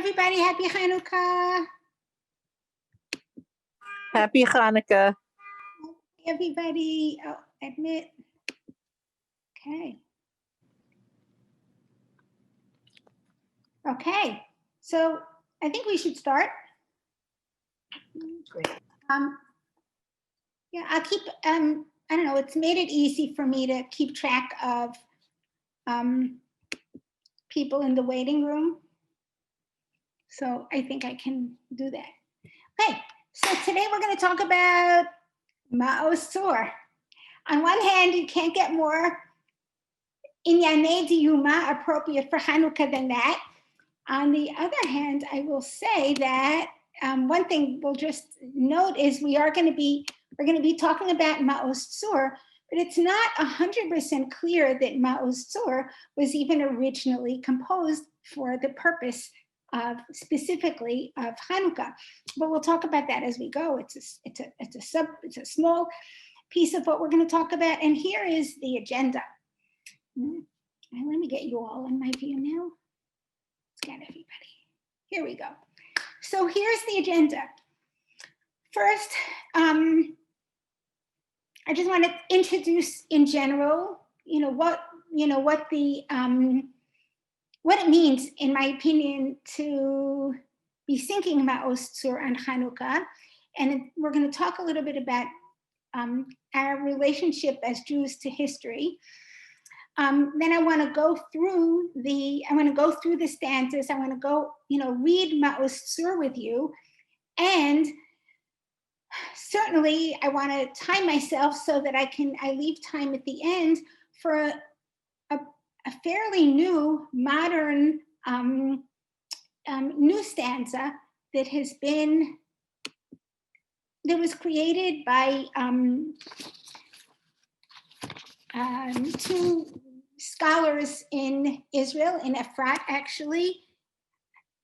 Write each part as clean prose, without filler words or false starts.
everybody, happy Hanukkah. Happy Hanukkah. Everybody, admit. Okay. Okay, so I think we should start. Great. Yeah, I'll keep, I don't know, it's made it easy for me to keep track of people in the waiting room. So I think I can do that. Okay, so today we're going to talk about Moaz Tsur. On one hand, you can't get more Inyanei Diyuma appropriate for Hanukkah than that. On the other hand, I will say that one thing we'll just note is we're going to be talking about Moaz Tsur, but it's not 100% clear that Moaz Tsur was even originally composed for the purpose of specifically of Hanukkah. But we'll talk about that as we go. It's a small piece of what we're going to talk about, and here is the agenda. And let me get you all in my view now. Let's get everybody. Here we go. So here's the agenda. First, I just want to introduce in general, what it means, in my opinion, to be thinking about Moaz Tsur and Hanukkah, and we're going to talk a little bit about our relationship as Jews to history. Then I want to go through the stanzas. I want to go, read Moaz Tsur with you, and certainly I want to time myself so that I leave time at the end for a fairly new, modern, new stanza that was created by two scholars in Israel, in Efrat, actually,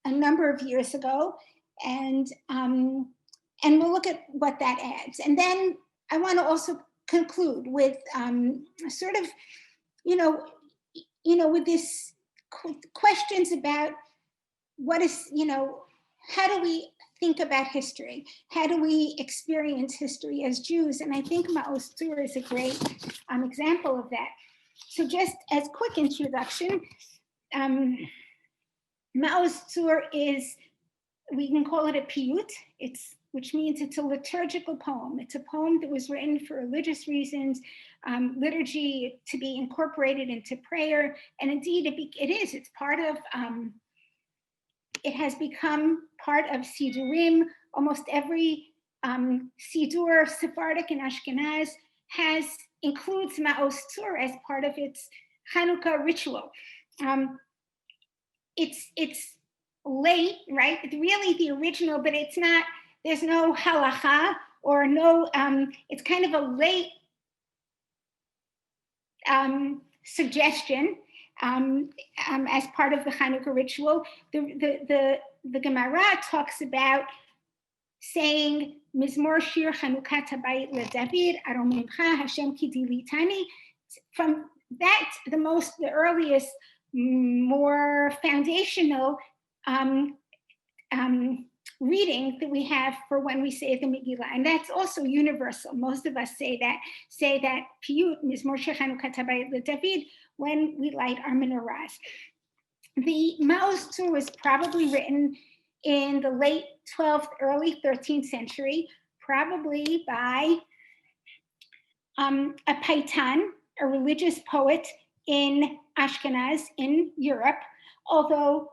a number of years ago, and we'll look at what that adds. And then I want to also conclude with sort of, with this questions about what is, how do we think about history? How do we experience history as Jews? And I think Moaz Tsur is a great example of that. So just as quick introduction, Moaz Tsur is, we can call it a piyut, which means it's a liturgical poem. It's a poem that was written for religious reasons, liturgy to be incorporated into prayer. And indeed it's part of, it has become part of Sidurim. Almost every Sidur, Sephardic and Ashkenaz, includes Moaz Tsur as part of its Hanukkah ritual. It's late, right? It's really the original, but it's not, there's no halacha or no, it's kind of a late suggestion as part of the Hanukkah ritual. The Gemara talks about saying Mizmor Shir Chanukah Tabayit LeDavid Arom Mimcha Hashem Ki Dilitani. From that, the earliest, more foundational reading that we have for when we say the Megillah, and that's also universal. Most of us say that piyut Mizmor Shir Chanukah Tabayit LeDavid when we light our menorahs. The Moaz Tsur was probably written in the late 12th, early 13th century, probably by a paitan, a religious poet in Ashkenaz, in Europe, although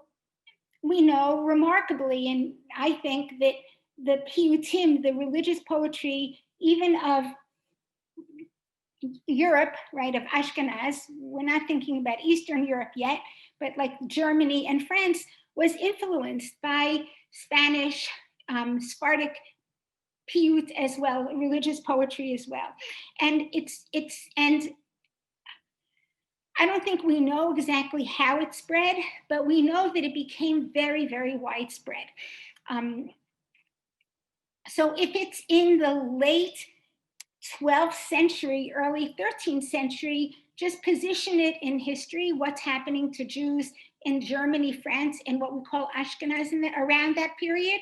we know remarkably, and I think that the piyutim, the religious poetry, even of Europe, right, of Ashkenaz, we're not thinking about Eastern Europe yet, but like Germany and France, was influenced by Spanish, Sephardic piyut as well, religious poetry as well. And and I don't think we know exactly how it spread, but we know that it became very, very widespread. So if it's in the late 12th century, early 13th century, just position it in history, what's happening to Jews in Germany, France, and what we call Ashkenazim around that period.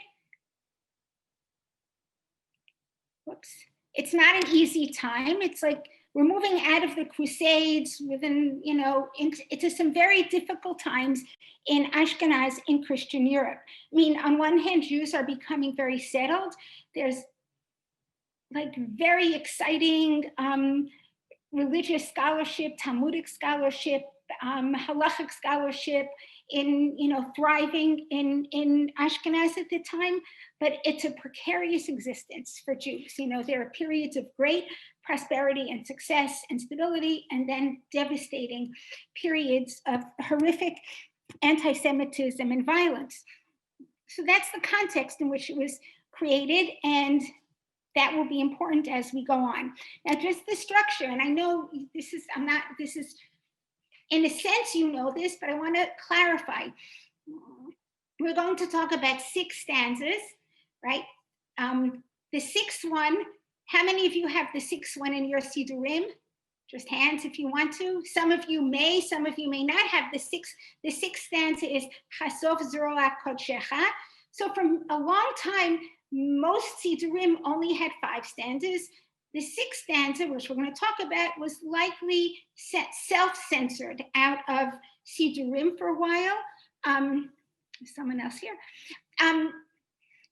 Whoops. It's not an easy time. It's like we're moving out of the Crusades within, into some very difficult times in Ashkenaz in Christian Europe. I mean, on one hand, Jews are becoming very settled. There's like very exciting religious scholarship, Talmudic scholarship, halachic scholarship thriving in Ashkenaz at the time, but it's a precarious existence for Jews. There are periods of great prosperity and success and stability, and then devastating periods of horrific anti-Semitism and violence. So that's the context in which it was created, and that will be important as we go on. Now, just the structure, and I know this is, in a sense, you know this, but I want to clarify. We're going to talk about 6 stanzas, right? The 6th one, how many of you have the 6th one in your Sidurim? Just hands if you want to. Some of you may, some of you may not have the 6th. The 6th stanza is Chasof Zroa Kodshecha. So for a long time, most Sidurim only had 5 stanzas. The 6th stanza, which we're going to talk about, was likely self-censored out of Sidurim for a while. Someone else here.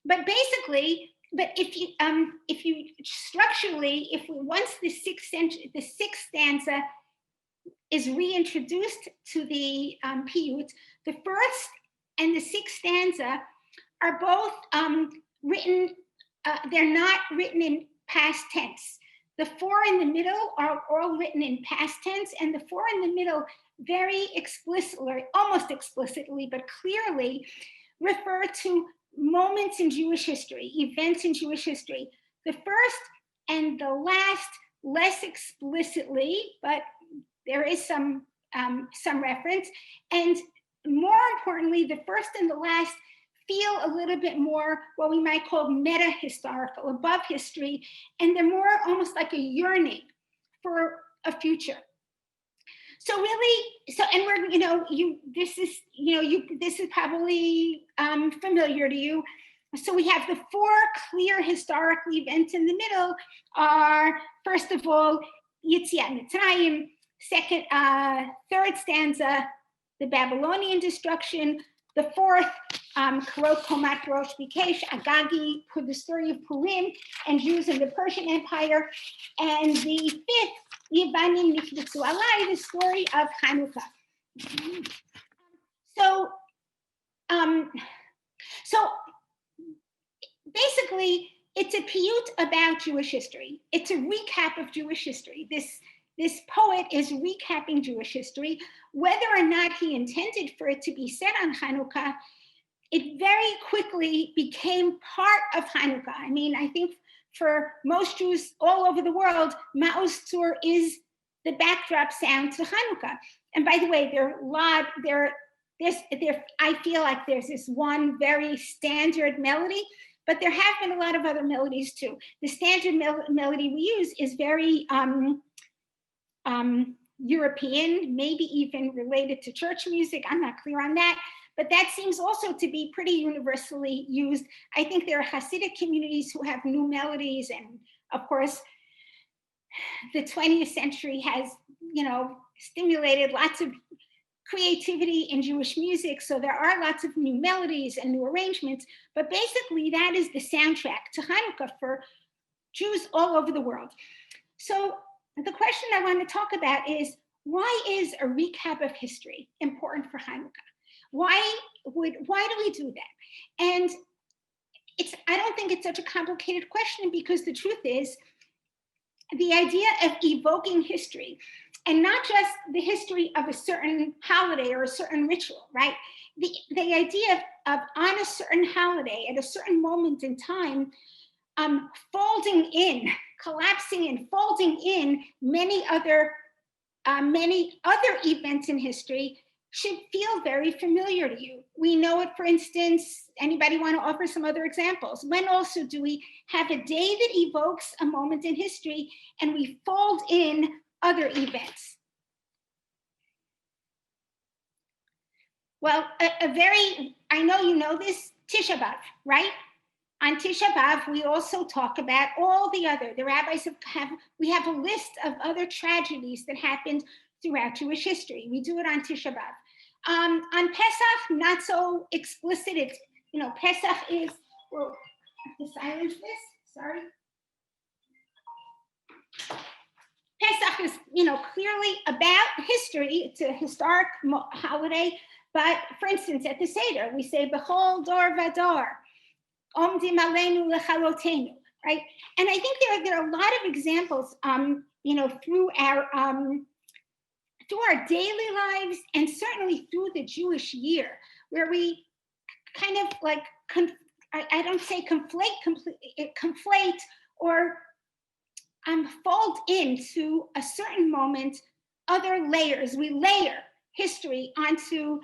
But basically, if you structurally, once the 6th stanza is reintroduced to the piyut, the 1st and the 6th stanza are both written. They're not written in past tense. The 4 in the middle are all written in past tense, and the 4 in the middle very explicitly, almost explicitly, but clearly refer to moments in Jewish history, events in Jewish history. The 1st and the last, less explicitly, but there is some reference. And more importantly, the 1st and the last feel a little bit more what we might call meta-historical, above history, and they're more almost like a yearning for a future. So really, and we're, this is probably familiar to you. So we have the 4 clear historical events in the middle are, first of all, Yetziat Mitzrayim, 3rd stanza, the Babylonian destruction, the 4th, Karot Komat Rosh Bikesh, Agagi, the story of Purim and Jews in the Persian Empire, and the 5th, Yevanim Niflitzu Alai, the story of Hanukkah. So basically, it's a piyut about Jewish history. It's a recap of Jewish history. This poet is recapping Jewish history. Whether or not he intended for it to be said on Hanukkah, it very quickly became part of Hanukkah. I mean, I think for most Jews all over the world, Moaz Tsur is the backdrop sound to Hanukkah. And by the way, I feel like there's this one very standard melody, but there have been a lot of other melodies too. The standard melody we use is very European, maybe even related to church music. I'm not clear on that, but that seems also to be pretty universally used. I think there are Hasidic communities who have new melodies, and of course, the 20th century has, stimulated lots of creativity in Jewish music. So there are lots of new melodies and new arrangements, but basically that is the soundtrack to Hanukkah for Jews all over the world. So the question I want to talk about is, why is a recap of history important for Hanukkah? Why do we do that? And I don't think it's such a complicated question, because the truth is, the idea of evoking history, and not just the history of a certain holiday or a certain ritual, right? The idea of on a certain holiday, at a certain moment in time, collapsing and folding in many other events in history should feel very familiar to you. We know it, for instance. Anybody want to offer some other examples? When also do we have a day that evokes a moment in history and we fold in other events? Well, I know you know this, Tisha B'Av, right? On Tisha B'Av, we also talk about the rabbis we have a list of other tragedies that happened throughout Jewish history. We do it on Tisha B'Av. On Pesach, not so explicit. It's, Pesach is, well, I have to silence this, sorry. Pesach is, clearly about history. It's a historic holiday. But for instance, at the Seder, we say, B'chol dor vador, omdim aleinu lechalotenu, right? And I think there are a lot of examples, through our daily lives and certainly through the Jewish year, where we kind of like, I don't say conflate or fold into a certain moment other layers. We layer history onto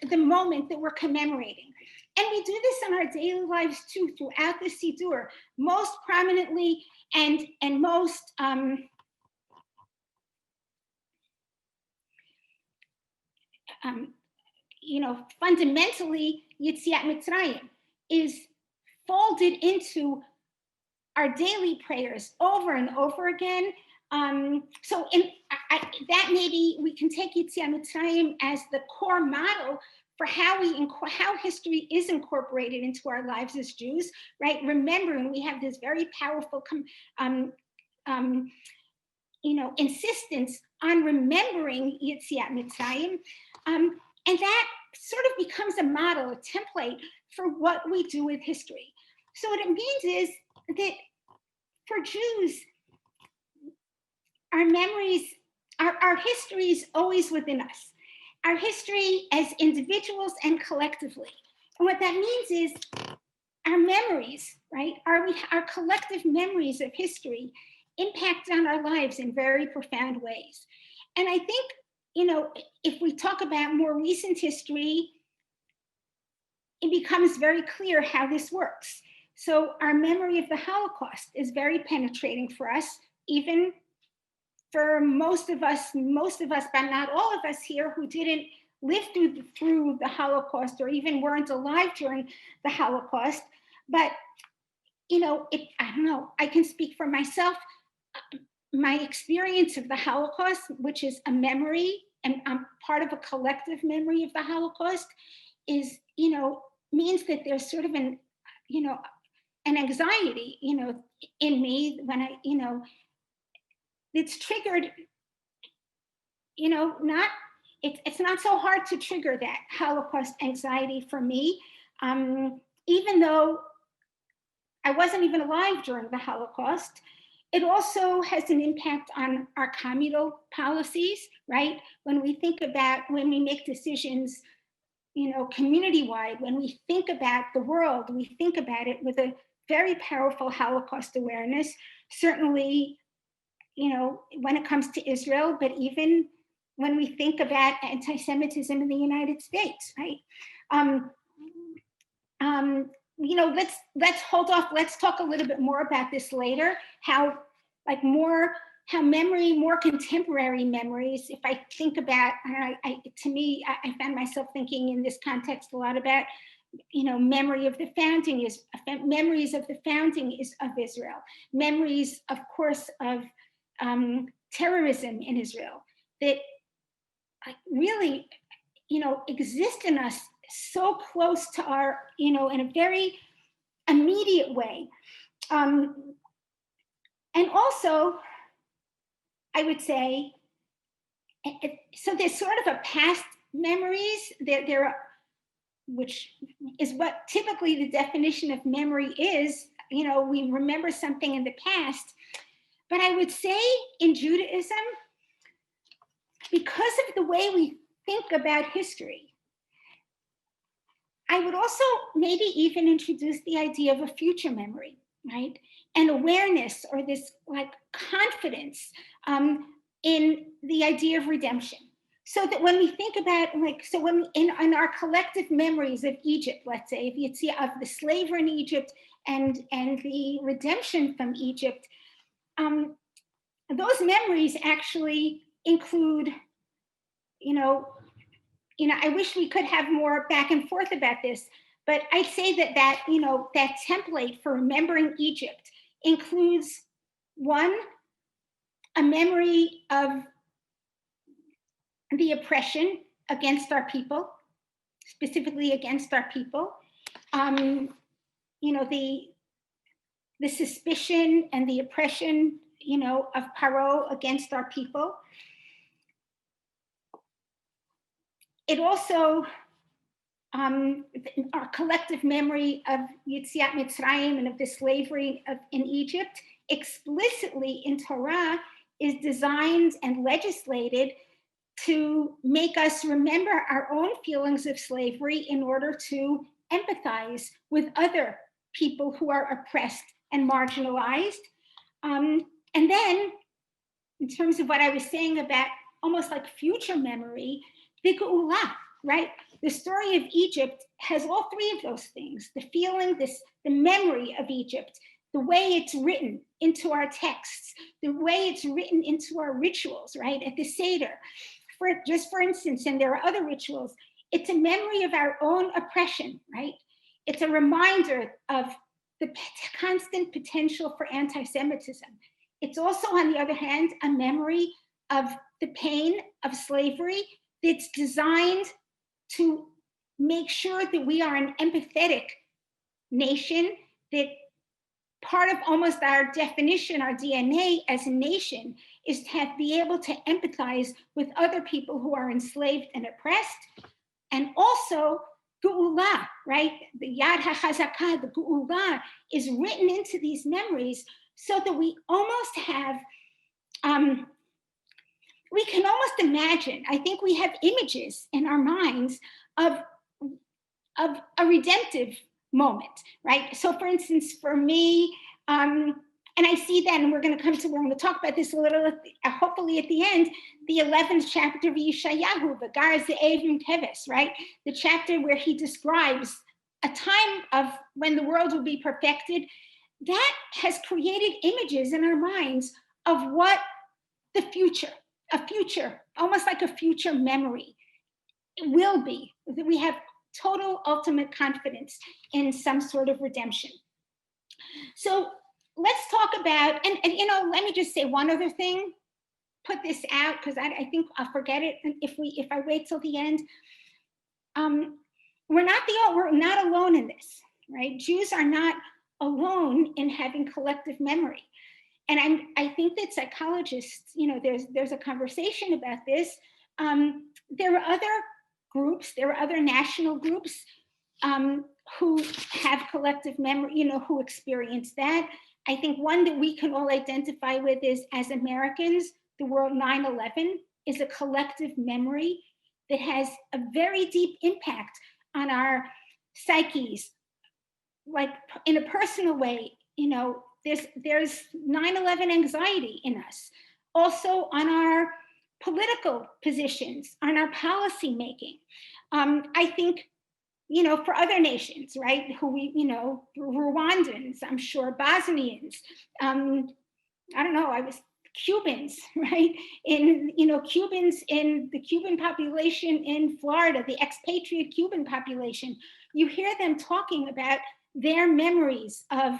the moment that we're commemorating. And we do this in our daily lives too, throughout the Siddur, most prominently and most fundamentally, Yetziat Mitzrayim is folded into our daily prayers over and over again. So that maybe we can take Yetziat Mitzrayim as the core model for how history is incorporated into our lives as Jews, right? Remembering we have this very powerful, insistence on remembering Yetziat Mitzrayim, and that sort of becomes a model, a template for what we do with history. So what it means is that for Jews, our memories, our history is always within us. Our history as individuals and collectively. And what that means is our memories, right? Our collective memories of history impact on our lives in very profound ways. And I think, if we talk about more recent history, it becomes very clear how this works. So our memory of the Holocaust is very penetrating for us, even for most of us, but not all of us here who didn't live through the Holocaust or even weren't alive during the Holocaust. But, I don't know, I can speak for myself. My experience of the Holocaust, which is a memory, and I'm part of a collective memory of the Holocaust, is, means that there's sort of an anxiety, in me when I, it's triggered, it's not so hard to trigger that Holocaust anxiety for me, even though I wasn't even alive during the Holocaust. It also has an impact on our communal policies, right? When we make decisions, community-wide, when we think about the world, we think about it with a very powerful Holocaust awareness, certainly, when it comes to Israel, but even when we think about anti-Semitism in the United States, right? Let's hold off. Let's talk a little bit more about this later. How memory, more contemporary memories. If I think about, I found myself thinking in this context a lot about, memories of the founding is of Israel. Memories, of course, of terrorism in Israel that really, exist in us so close to our, in a very immediate way. And also, I would say, so there's sort of a past memories, which is what typically the definition of memory is. We remember something in the past. But I would say in Judaism, because of the way we think about history, I would also maybe even introduce the idea of a future memory, right? And awareness, or this confidence in the idea of redemption. So that when we think about, when in our collective memories of Egypt, let's say, if you'd see of the slavery in Egypt and the redemption from Egypt, those memories actually include, I wish we could have more back and forth about this, but I'd say that template for remembering Egypt includes one, a memory of the oppression against our people, specifically against our people. The suspicion and the oppression, of Paro against our people. It also, our collective memory of Yetziat Mitzrayim and of the slavery in Egypt, explicitly in Torah, is designed and legislated to make us remember our own feelings of slavery in order to empathize with other people who are oppressed and marginalized. And then, in terms of what I was saying about almost like future memory, the Geula, right? The story of Egypt has all three of those things: the feeling, the memory of Egypt, the way it's written into our texts, the way it's written into our rituals, right? At the Seder. For instance, and there are other rituals, it's a memory of our own oppression, right? It's a reminder of the constant potential for anti-Semitism. It's also, on the other hand, a memory of the pain of slavery that's designed to make sure that we are an empathetic nation, that part of almost our definition, our DNA as a nation, is to be able to empathize with other people who are enslaved and oppressed. And also, Geula, right? The Yad HaChazakah, the Geula, is written into these memories so that we almost have, we can almost imagine, I think we have images in our minds of a redemptive moment, right? So for instance, for me, and I see that, and we're going to talk about this a little, hopefully at the end, the 11th chapter of Yeshayahu, Vagar Ze'ev Teves, right? The chapter where he describes a time of when the world will be perfected. That has created images in our minds of what the future, almost like a future memory, it will be. We have total ultimate confidence in some sort of redemption. So let's talk about, and let me just say one other thing, put this out, because I think I'll forget it if I wait till the end. We're not alone in this, right? Jews are not alone in having collective memory. And I think that psychologists, there's a conversation about this. There are other groups, there are other national groups who have collective memory, who experience that. I think one that we can all identify with is, as Americans, the world 9/11 is a collective memory that has a very deep impact on our psyches, like in a personal way. There's 9/11 anxiety in us. Also on our political positions, on our policy making. I think, for other nations, right, who we, Rwandans, I'm sure, Bosnians, I don't know, Cubans, right? Cubans in the Cuban population in Florida, the expatriate Cuban population, you hear them talking about their memories of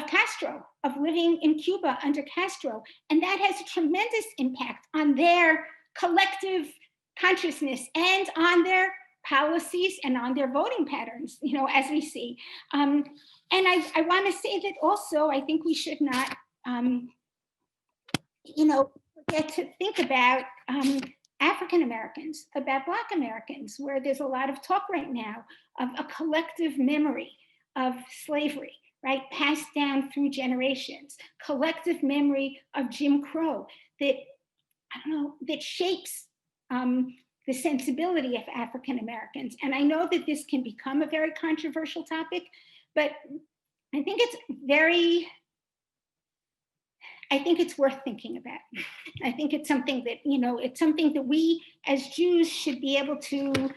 Castro, of living in Cuba under Castro. And that has a tremendous impact on their collective consciousness and on their policies and on their voting patterns, as we see. And I want to say that also, I think we should not, forget to think about African Americans, about Black Americans, where there's a lot of talk right now of a collective memory of slavery, right, passed down through generations, collective memory of Jim Crow that shapes the sensibility of African Americans. And I know that this can become a very controversial topic, but I think it's worth thinking about. I think it's something that we as Jews should be able to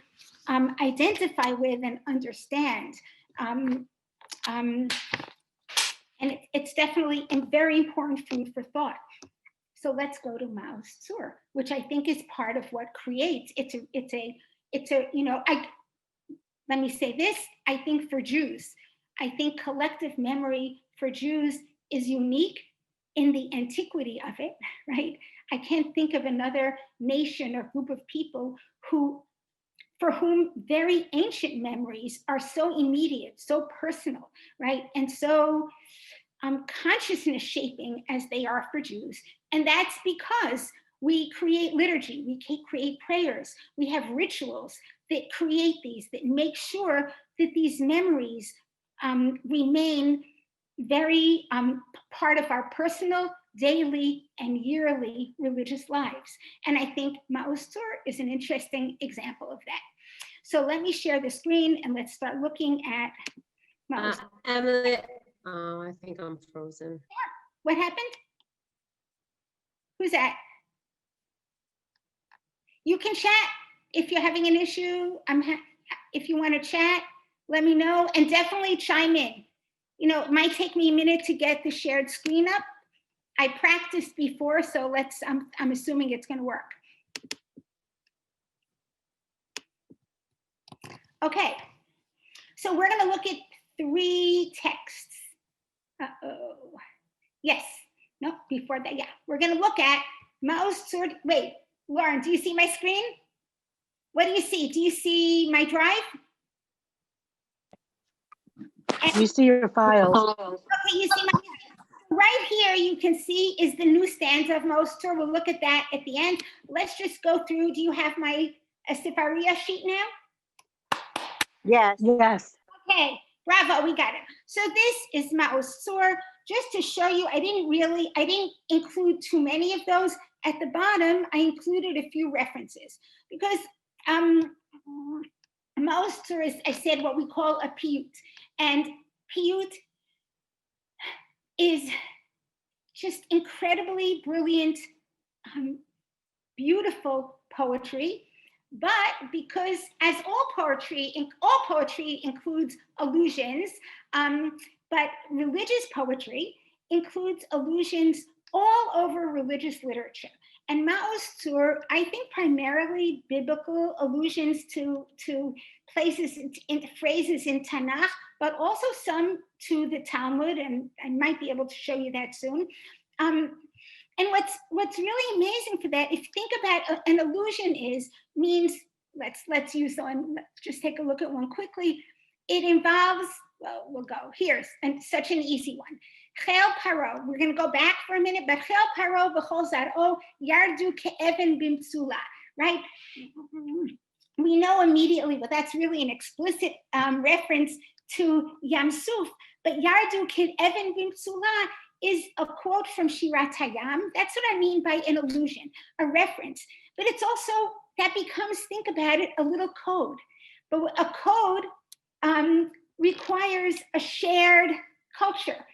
identify with and understand. And it's definitely a very important food for thought. So let's go to Moaz Tsur, which I think is part of what creates. Let me say this, I think for Jews, I think collective memory for Jews is unique in the antiquity of it, right? I can't think of another nation or group of people for whom very ancient memories are so immediate, so personal, right? And so consciousness shaping as they are for Jews. And that's because we create liturgy, we create prayers, we have rituals that create these, that make sure that these memories remain very part of our personal, daily, and yearly religious lives. And I think Moaz Tsur is an interesting example of that. So let me share the screen and let's start looking at Moaz. Emily, oh, I think I'm frozen. What happened? Who's that? You can chat if you're having an issue. If you want to chat, let me know, and definitely chime in. You know, it might take me a minute to get the shared screen up. I practiced before, so I'm assuming it's going to work. Okay, so we're going to look at 3 texts. Uh-oh. Yes. No, before that, yeah. We're going to look at Moaz Tsur. Wait, Lauren, do you see my screen? What do you see? Do you see my drive? You see your files. Okay, you see my right here, you can see is the new stanza of Moaz Tsur. We'll look at that at the end. Let's just go through. Do you have my Sefaria sheet now? Yes. Yes. Okay, bravo, we got it. So this is Moaz Tsur. Just to show you, I didn't include too many of those. At the bottom, I included a few references because Moaz Tsur is, I said, what we call a piyut. And piyut is just incredibly brilliant, beautiful poetry. But because as all poetry includes allusions, but religious poetry includes allusions all over religious literature. And Moaz Tsur, I think primarily biblical allusions to places in phrases in Tanakh, but also some to the Talmud, and I might be able to show you that soon. And what's really amazing for that, if you think about an allusion means, let's use one, let's just take a look at one quickly. It involves, well, we'll go, here's such an easy one. Chel paro, we're gonna go back for a minute, but chel paro v'chol zar'o yardu ke'even bimtsula, right? We know immediately, but that's really an explicit reference to Yam Suf, but yardu ke'even bimtsula is a quote from Shirat Hayam. That's what I mean by an allusion, a reference. But it's also, that becomes, think about it, a little code. But a code requires a shared culture.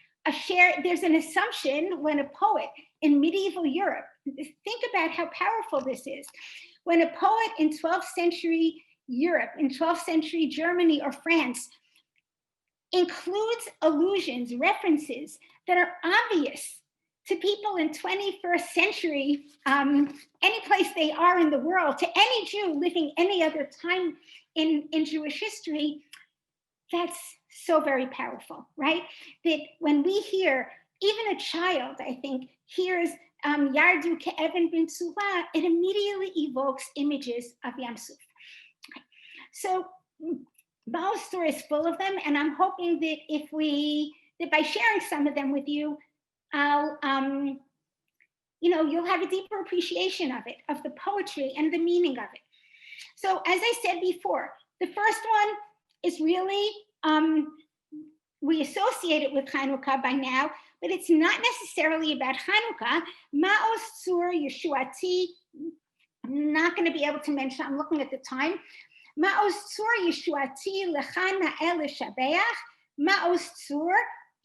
There's an assumption when a poet in medieval Europe, think about how powerful this is. When a poet in 12th century Europe, in 12th century Germany or France, includes allusions, references that are obvious to people in 21st century, any place they are in the world, to any Jew living any other time in Jewish history, that's so very powerful, right? That when we hear, even a child, I think, hears Yardu Ke'even bin Tsula, it immediately evokes images of Yam Suf. Okay. So Moaz Tsur is full of them, and I'm hoping that that by sharing some of them with you, I'll, you'll have a deeper appreciation of it, of the poetry and the meaning of it. So as I said before, the first one is really, we associate it with Hanukkah by now, but it's not necessarily about Hanukkah. Moaz Tsur Yeshuati, I'm not going to be able to mention, I'm looking at the time. Moaz Tsur Yeshuati Lecha Na'el L'Shabeach. Moaz Tsur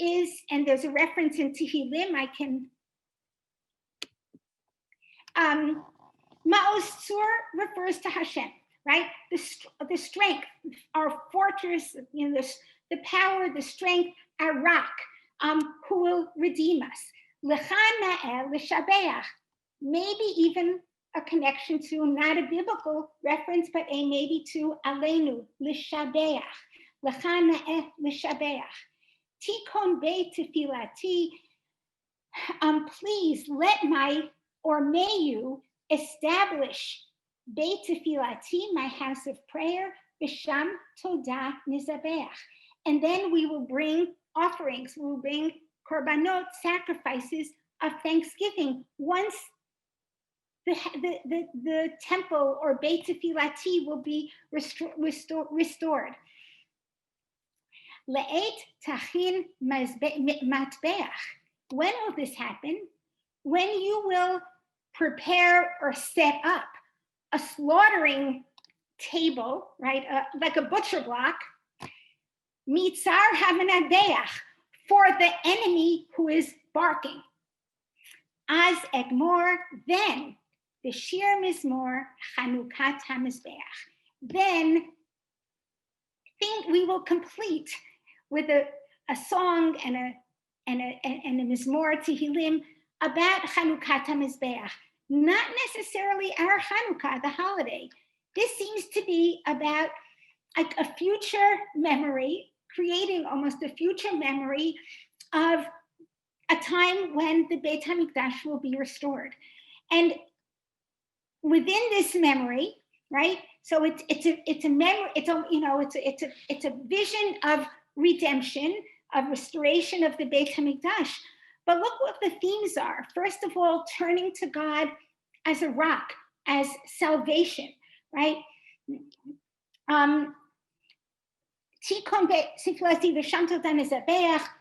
is, and there's a reference in Tehillim, Moaz Tsur refers to Hashem, right? The strength, our fortress, the power, the strength, our rock, who will redeem us. Lecha Na'el L'Shabeach. maybe even a connection to not a biblical reference, but a maybe to Aleinu, Lishabeach, Lechanaeh Lishabeach. Tikon Beit Tefilati, please let may you establish Beit Tefilati, my house of prayer, Bisham Todah Nizabeach. And then we will bring offerings, we will bring korbanot, sacrifices of thanksgiving once the temple or Beit Tefilati will be restored. Le'et tachin matbeach. When will this happen? When you will prepare or set up a slaughtering table, right? Like a butcher block, mitzar hamanadbeach, for the enemy who is barking. Az egmor, then the shir mizmor Chanukat hamizbeach. Then we will complete with a song and a mizmor tehillim about Chanukat hamizbeach. Not necessarily our Hanukkah, the holiday. This seems to be about like a future memory, creating almost a future memory of a time when the Beit HaMikdash will be restored. And within this memory, right? So it's a memory, it's a vision of redemption, of restoration of the Beit HaMikdash. But look what the themes are. First of all, turning to God as a rock, as salvation, right?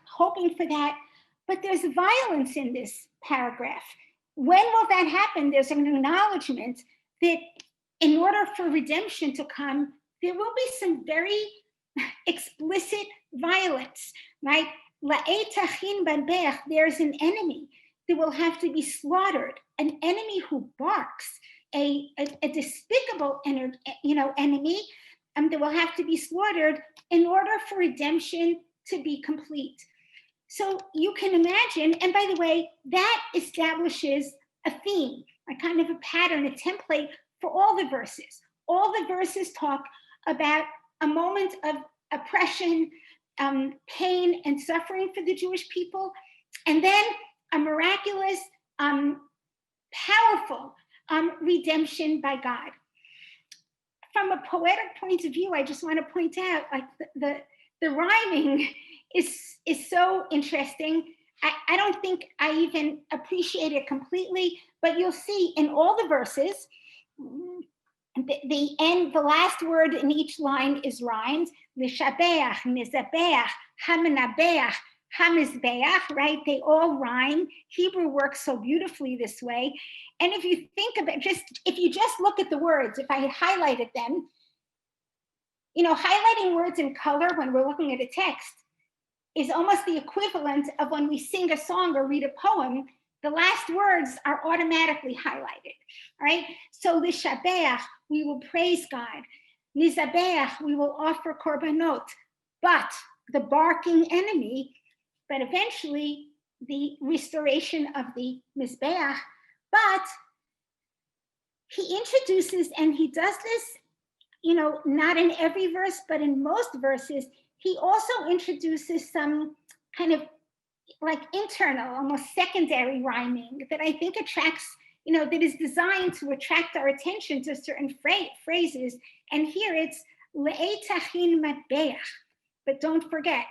Hoping for that. But there's violence in this paragraph. When will that happen? There's an acknowledgement that in order for redemption to come, there will be some very explicit violence, right? There's an enemy that will have to be slaughtered, an enemy who barks, a despicable enemy that will have to be slaughtered in order for redemption to be complete. So you can imagine, and by the way, that establishes a theme, a kind of a pattern, a template for all the verses. All the verses talk about a moment of oppression, pain, and suffering for the Jewish people, and then a miraculous, powerful redemption by God. From a poetic point of view, I just want to point out, like the rhyming is so interesting. I don't think I even appreciate it completely, but you'll see in all the verses, the last word in each line is rhymed. Lishabeach, mizabeach, hamanabeach, hamizbeach, right? They all rhyme. Hebrew works so beautifully this way. And if you think about if you just look at the words, if I had highlighted them, highlighting words in color when we're looking at a text is almost the equivalent of when we sing a song or read a poem. The last words are automatically highlighted, right? So lishabeach, we will praise God. Nizabeach, we will offer korbanot. But the barking enemy, but eventually the restoration of the mizbeach. But he introduces, and he does this, not in every verse, but in most verses, he also introduces some kind of like internal, almost secondary rhyming that I think attracts, that is designed to attract our attention to certain phrases. And here it's le'etachin matbeach. But don't forget,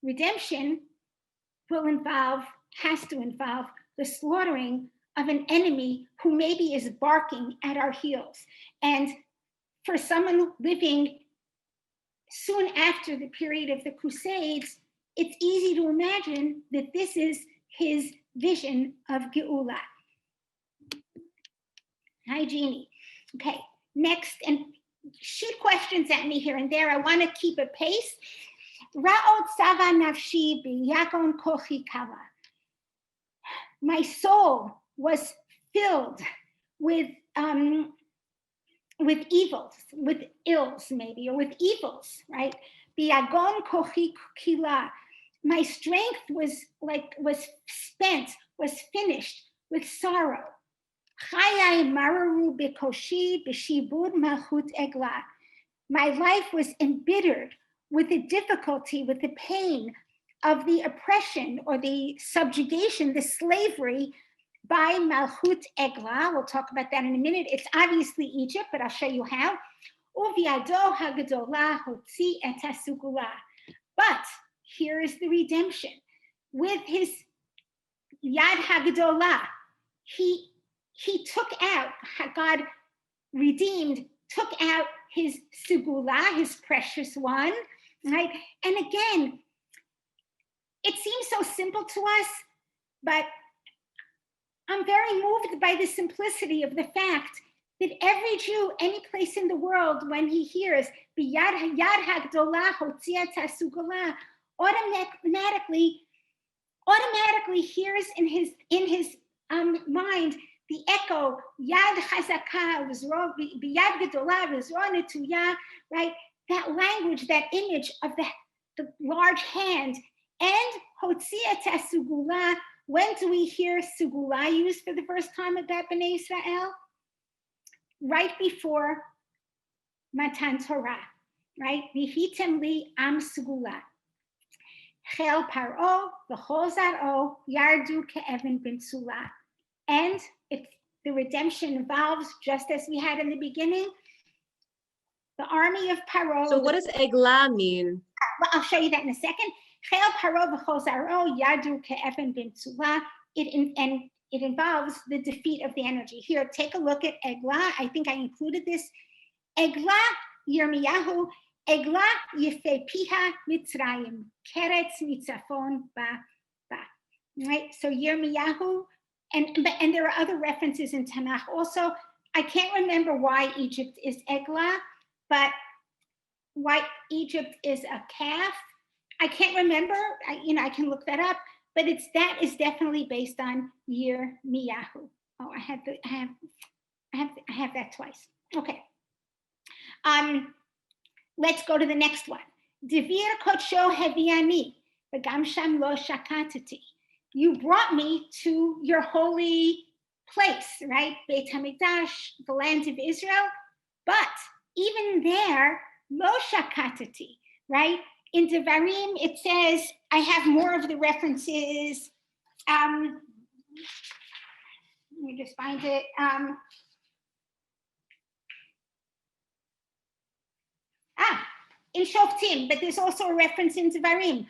redemption has to involve the slaughtering of an enemy who maybe is barking at our heels. And for someone living soon after the period of the Crusades, it's easy to imagine that this is his vision of Geula. Hi, Jeannie. Okay, next, and shoot questions at me here and there. I want to keep a pace. Ra'ot sava nafshi b'yakon kochi kava. My soul was filled with evils, with ills maybe, or with evils, right? Biagon kochi kila. My strength was spent, was finished with sorrow. Chayai mararu bekoshi b'shibud malchut eglah. My life was embittered with the difficulty, with the pain of the oppression or the subjugation, the slavery by Malchut Eglah. We'll talk about that in a minute. It's obviously Egypt, but I'll show you how. Uviado hagadolah hotzi et hasugula. But here is the redemption. With his Yad Hagadolah, he took out, God redeemed, took out his sugula, his precious one, right? And again, it seems so simple to us, but I'm very moved by the simplicity of the fact that every Jew, any place in the world, when he hears Yad Hagdolah Hotziat Sugula, automatically hears in his mind the echo Yad Chazaka B'Yad Gedolah V'Zro Netuya, right? That language, that image of the large hand, and Hotziat Sugula. When do we hear Sugula used for the first time about Bnei Israel? Right before Matan Torah, right? Vihitem li am Sugula. Chel Paro v'chol zaro yardu ke'evan b'msula. And the redemption involves, just as we had in the beginning, the army of Paro. So what does Eglah mean? Well, I'll show you that in a second. Chel Paro v'chol zaro yardu ke'evan b'msula. It involves the defeat of the energy. Here, take a look at Eglah. I think I included this. Eglah Yirmiyahu, Eglah Yefei Piha Mitzrayim, Keretz Mitzafon Ba. Right, so Yirmiyahu, and there are other references in Tanakh also. I can't remember why Egypt is Eglah, but why Egypt is a calf. I can't remember. I can look that up. But that is definitely based on Yirmiyahu. Oh, I have that twice. Okay. Let's go to the next one. Devir kodsho heviani, v'gam sham lo shakatati. You brought me to your holy place, right? Beit HaMikdash, the land of Israel. But even there, lo shakatati, right? In Devarim, it says, I have more of the references. Let me just find it. In Shoftim, but there's also a reference in Devarim.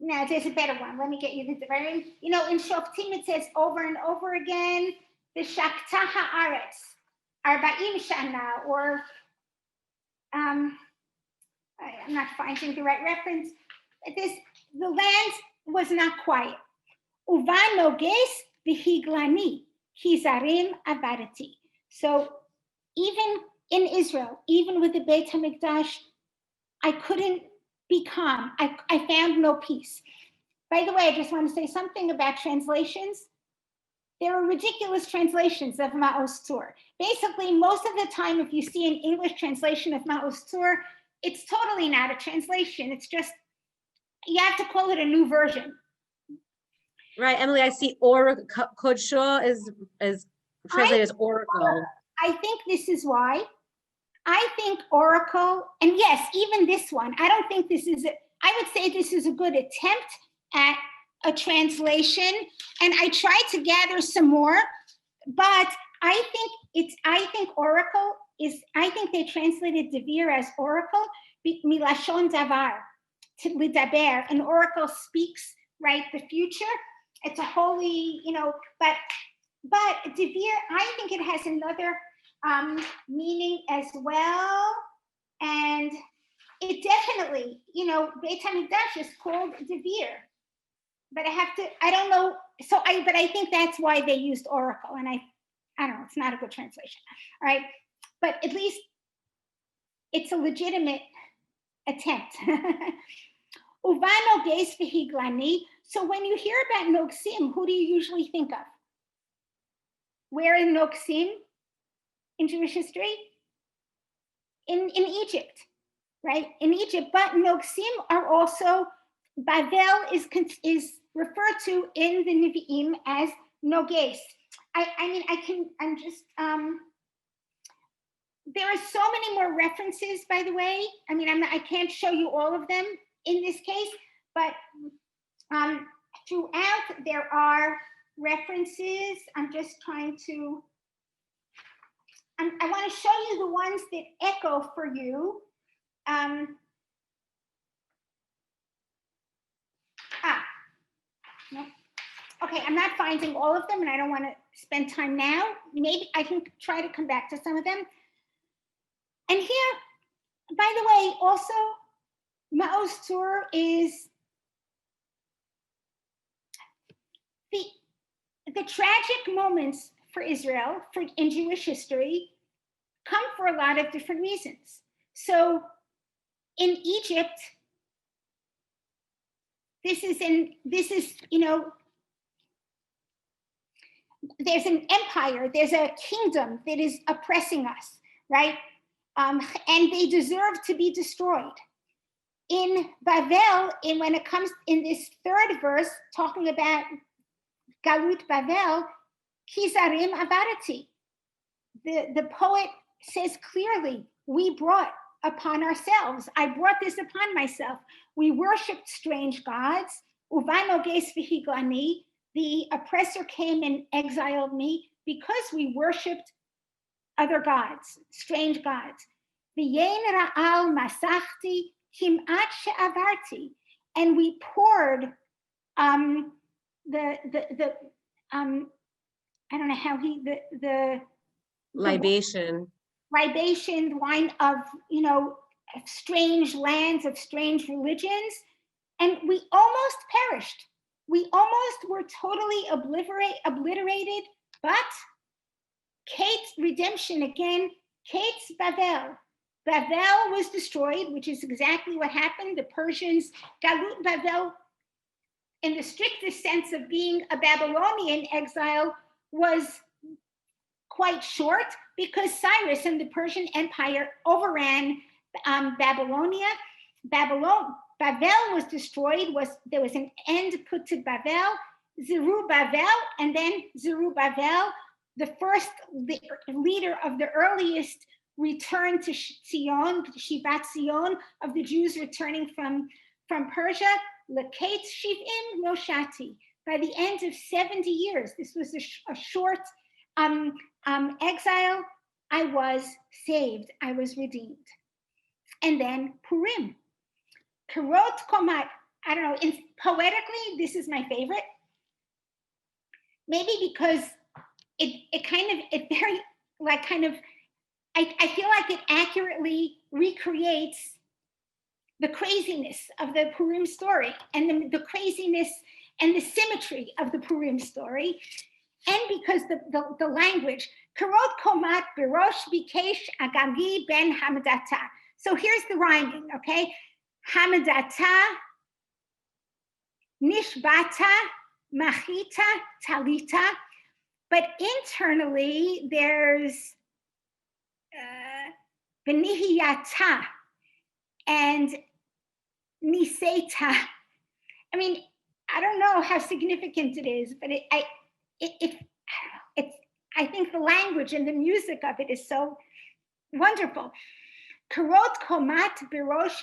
Now, there's a better one. Let me get you the Devarim. In Shoftim, it says over and over again, the Shakta Haaretz, Arba'im Shana, or I'm not finding the right reference. The land was not quiet. Uva noges v'higlani, kizarim avadati. So even in Israel, even with the Beit HaMikdash, I couldn't be calm. I found no peace. By the way, I just want to say something about translations. There are ridiculous translations of Moaz Tsur. Basically, most of the time, if you see an English translation of Moaz Tsur, it's totally not a translation. It's just, you have to call it a new version. Right, Emily, I see Kodsho is translated as oracle. I think this is why. I think oracle, and yes, even this one, I don't think this is, I would say this is a good attempt at a translation, and I tried to gather some more, but I think oracle is, I think they translated Devir as oracle, milashon davar, to lidaber, an oracle speaks, right, the future. It's a holy, but Devir, I think it has another meaning as well, and it definitely, Beit HaMikdash is called Devir, but I don't know, but I think that's why they used oracle, and I don't know, it's not a good translation, all right, but at least it's a legitimate attempt. Uvano geis v'higlani. So when you hear about Nogsim, who do you usually think of? Where is Nogsim in Jewish history? In Egypt, right? In Egypt, but Nogsim are also, Bavel is referred to in the Nevi'im as Noges. I'm just, there are so many more references, by the way. I mean, I can't show you all of them in this case, but throughout there are references. I'm just trying to, I want to show you the ones that echo for you. No. Okay, I'm not finding all of them and I don't want to spend time now. Maybe I can try to come back to some of them. And here, by the way, also, Moaz Tsur is the tragic moments for Israel in Jewish history come for a lot of different reasons. So in Egypt, this is, you know, there's an empire, there's a kingdom that is oppressing us, right? And they deserve to be destroyed. In Bavel, when it comes in this third verse, talking about Galut Bavel, Kizarim Avarati. The poet says clearly, we brought upon ourselves, I brought this upon myself. We worshiped strange gods. Uvanoges v'higani, the oppressor came and exiled me because we worshiped other gods, strange gods. V'yein ra'al masachti kim'at she'avarti, and we poured I don't know how the libation, wine of, you know, strange lands, of strange religions, and we almost perished. We almost were totally obliterated, but Kate's redemption again, Kate's Bavel. Bavel was destroyed, which is exactly what happened. The Persians, Galut Bavel, in the strictest sense of being a Babylonian exile, was quite short because Cyrus and the Persian Empire overran Babylonia. Bavel was destroyed, there was an end put to Bavel, Zerubbabel, and then Zerubbabel, the leader of the earliest return to Zion, Shivat Zion, of the Jews returning from Persia, Lekate Shiv'im Noshati. By the end of 70 years, this was a short exile, I was saved, I was redeemed. And then Purim. Karot Komat, I don't know, poetically, this is my favorite. Maybe because I feel like it accurately recreates the craziness of the Purim story and the craziness and the symmetry of the Purim story. And because the language, Karot Komat Birosh Bikesh Agagi Ben Hamadata. So here's the rhyming, okay? Hamadata, Nishbata, Machita, Talita. But internally, there's Benihiyata and Niseta. I mean, I don't know how significant it is, but I think the language and the music of it is so wonderful. Karot Komat Birosh,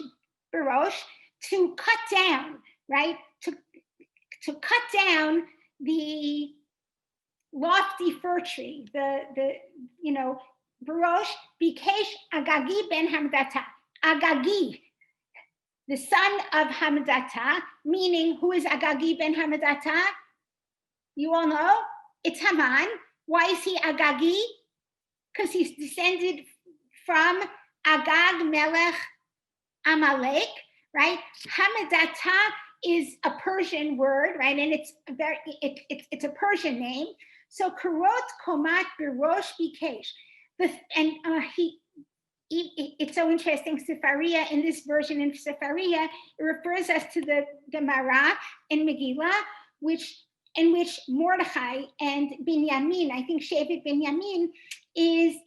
to cut down, right? To cut down the lofty fir tree, the you know, Birosh Bikesh Agagi Ben Hamdata. Agagi, the son of Hamdata, meaning who is Agagi Ben Hamdata? You all know, it's Haman. Why is he Agagi? Because he's descended from Agag Melech Amalek, right? Hamdata is a Persian word, right? And it's a Persian name. So Karot Komat Birosh Bikesh. It's so interesting. Sefaria, in this version in Sefaria, it refers us to the Gemara in Megillah, in which Mordechai and Binyamin, I think Shevet Binyamin, is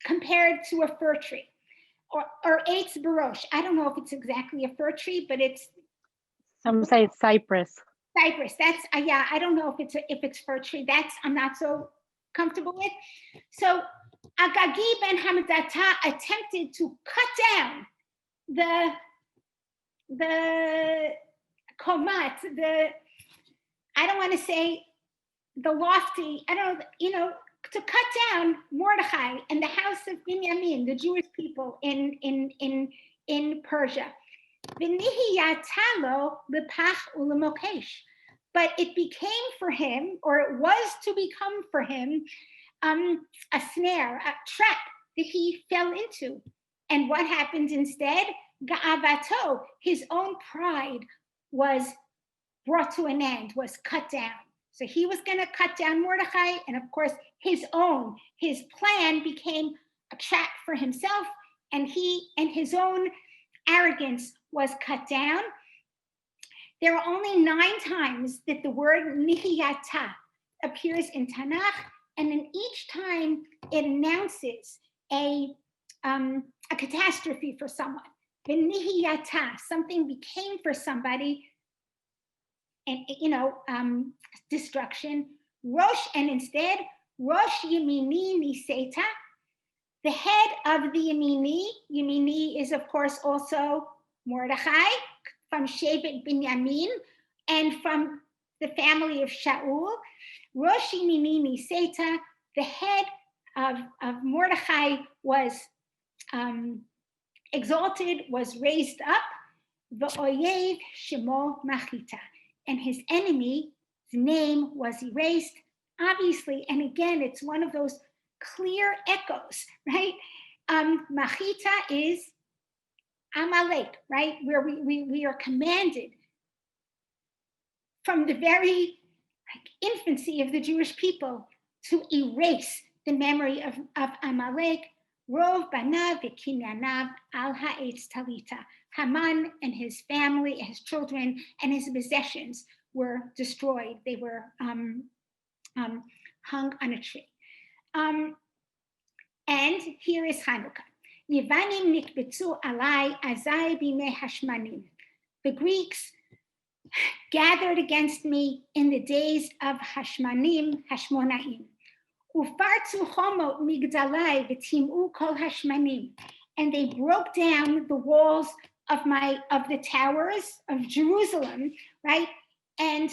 compared to a fir tree, or Eitz Barosh. I don't know if it's exactly a fir tree, but it's. Some say it's cypress. Cypress. That's yeah. I don't know if it's fir tree. That's I'm not so comfortable with. So Agagi ben Hamidata attempted to cut down the komat, I don't want to say the lofty. I don't know. To cut down Mordechai and the house of Binyamin, the Jewish people in Persia. But it became for him, or it was to become for him, a snare, a trap that he fell into. And what happened instead? Ga'avato, his own pride, was brought to an end, was cut down. So he was going to cut down Mordechai, and of course, his plan became a trap for himself, and his own arrogance was cut down. There are only 9 times that the word nihiyata appears in Tanakh, and in each time it announces a catastrophe for someone. The nihiyata, something became for somebody, and destruction. Rosh, and instead, Rosh Yemini Niseta, the head of the Yemini is of course also Mordechai from Shevet Binyamin and from the family of Shaul. Rosh Yemini Niseta, the head of Mordechai was exalted, was raised up. V'oyev Shemo Machita, and his enemy's name was erased. Obviously, and again, it's one of those clear echoes, right? Machita is Amalek, right? Where we are commanded from the very infancy of the Jewish people to erase the memory of Amalek. Rov banav v'kinyanav al ha'etz talita. Haman and his family, his children, and his possessions were destroyed. They were hung on a tree. And here is Hanukkah. Yevanim nikbetzu alai azai bimei hashmanim. The Greeks gathered against me in the days of Hashmonaim. Ufartzu chomot migdalai v'tim'u kol hashmanim. And they broke down the walls of the towers of Jerusalem, right? And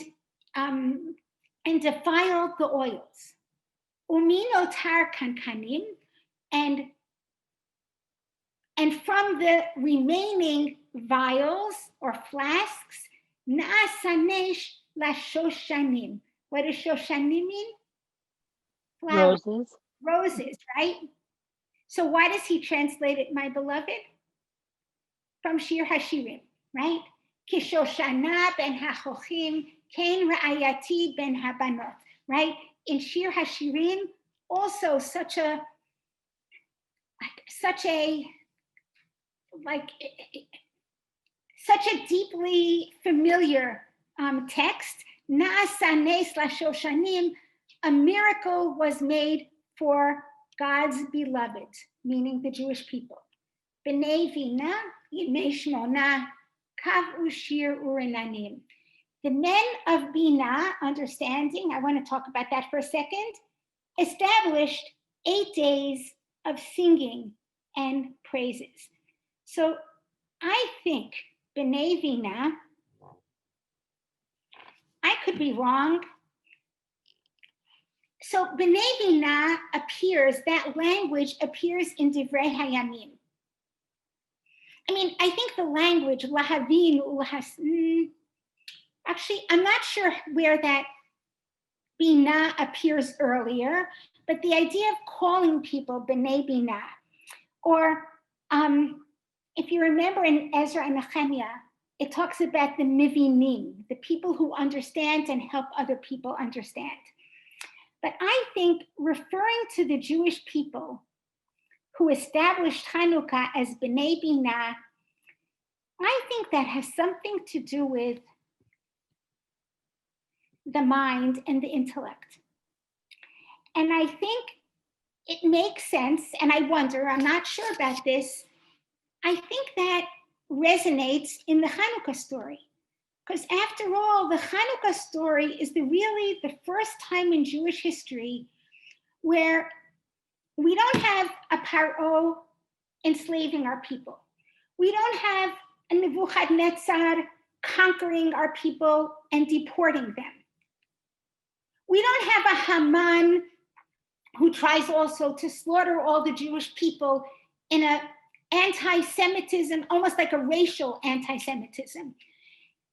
defiled the oils. Uminotar kankanim, and from the remaining vials or flasks, na'asanesh la shoshanim. What does shoshanim mean? Flowers. Roses, right? So why does he translate it, my beloved? From Shir Hashirim, right? Kishoshana ben hachochim, kain ra'ayati ben habanot, right? In Shir Hashirim, also such a deeply familiar text. Na'asanes la shoshanim, a miracle was made for God's beloved, meaning the Jewish people. B'nei vina, yimei shmona, kav ushir urinanim. The men of Bina, understanding, I want to talk about that for a second, established 8 days of singing and praises. So I think B'nei Vina, I could be wrong. So B'nei Vina appears, that language appears in Divrei Hayamim. I mean, I think the language, lahavin, actually, I'm not sure where that Bina appears earlier, but the idea of calling people B'nei Bina, or if you remember in Ezra and Nehemiah, it talks about the mivinim, the people who understand and help other people understand. But I think referring to the Jewish people who established Hanukkah as B'nei Bina, I think that has something to do with the mind and the intellect. And I think it makes sense, and I wonder, I'm not sure about this, I think that resonates in the Hanukkah story. Because after all, the Hanukkah story is really the first time in Jewish history where we don't have a Paro enslaving our people. We don't have a Nebuchadnezzar conquering our people and deporting them. We don't have a Haman who tries also to slaughter all the Jewish people in an anti-Semitism, almost like a racial anti-Semitism.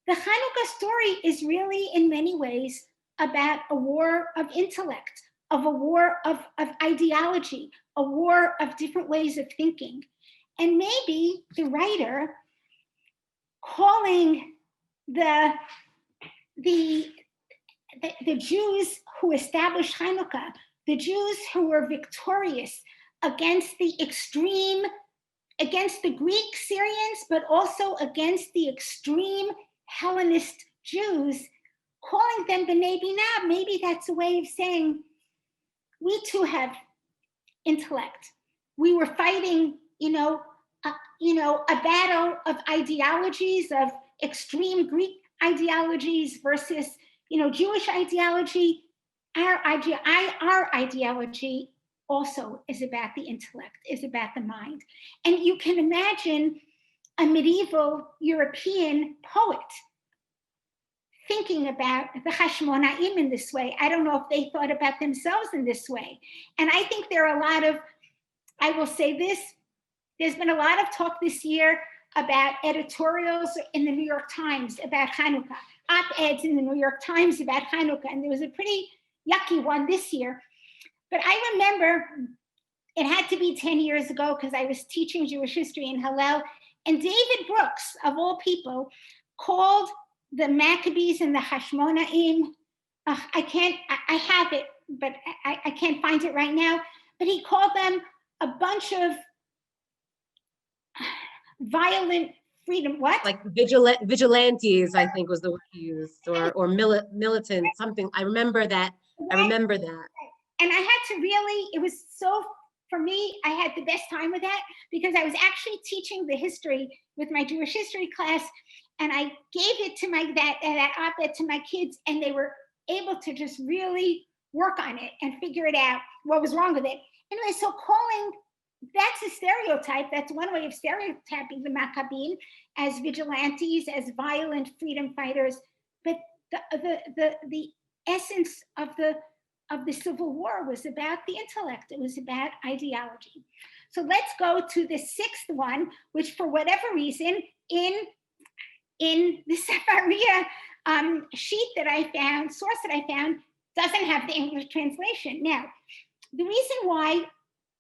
The Hanukkah story is really, in many ways, about a war of intellect, of a war of ideology, a war of different ways of thinking. And maybe the writer calling the Jews who established Hanukkah, the Jews who were victorious against the Greek Syrians, but also against the extreme Hellenist Jews, calling them B'nai Binah, maybe that's a way of saying, we too have intellect. We were fighting, a battle of ideologies, of extreme Greek ideologies versus, Jewish ideology. Our ideology also is about the intellect, is about the mind. And you can imagine a medieval European poet thinking about the Hashmonaim in this way. I don't know if they thought about themselves in this way. And I think there are a lot of, I will say this, there's been a lot of talk this year about editorials in the New York Times about Hanukkah, op-eds in the New York Times about Hanukkah, and there was a pretty yucky one this year. But I remember it had to be 10 years ago because I was teaching Jewish history in Hillel, and David Brooks, of all people, called the Maccabees and the Hashmonaim, I have it, but I can't find it right now, but he called them a bunch of violent freedom, what? Like vigilantes, I think was the word he used, or militant, something. I remember that. I remember that. And I had to really, it was so, for me, I had the best time with that because I was actually teaching the history with my Jewish history class, and I gave it to that op-ed to my kids, and they were able to just really work on it and figure it out what was wrong with it. Anyway, so calling, that's a stereotype. That's one way of stereotyping the Maccabees as vigilantes, as violent freedom fighters. But the essence of the Civil War was about the intellect. It was about ideology. So let's go to the sixth one, which for whatever reason in the Sefaria sheet that I found, source that I found, doesn't have the English translation. Now, the reason why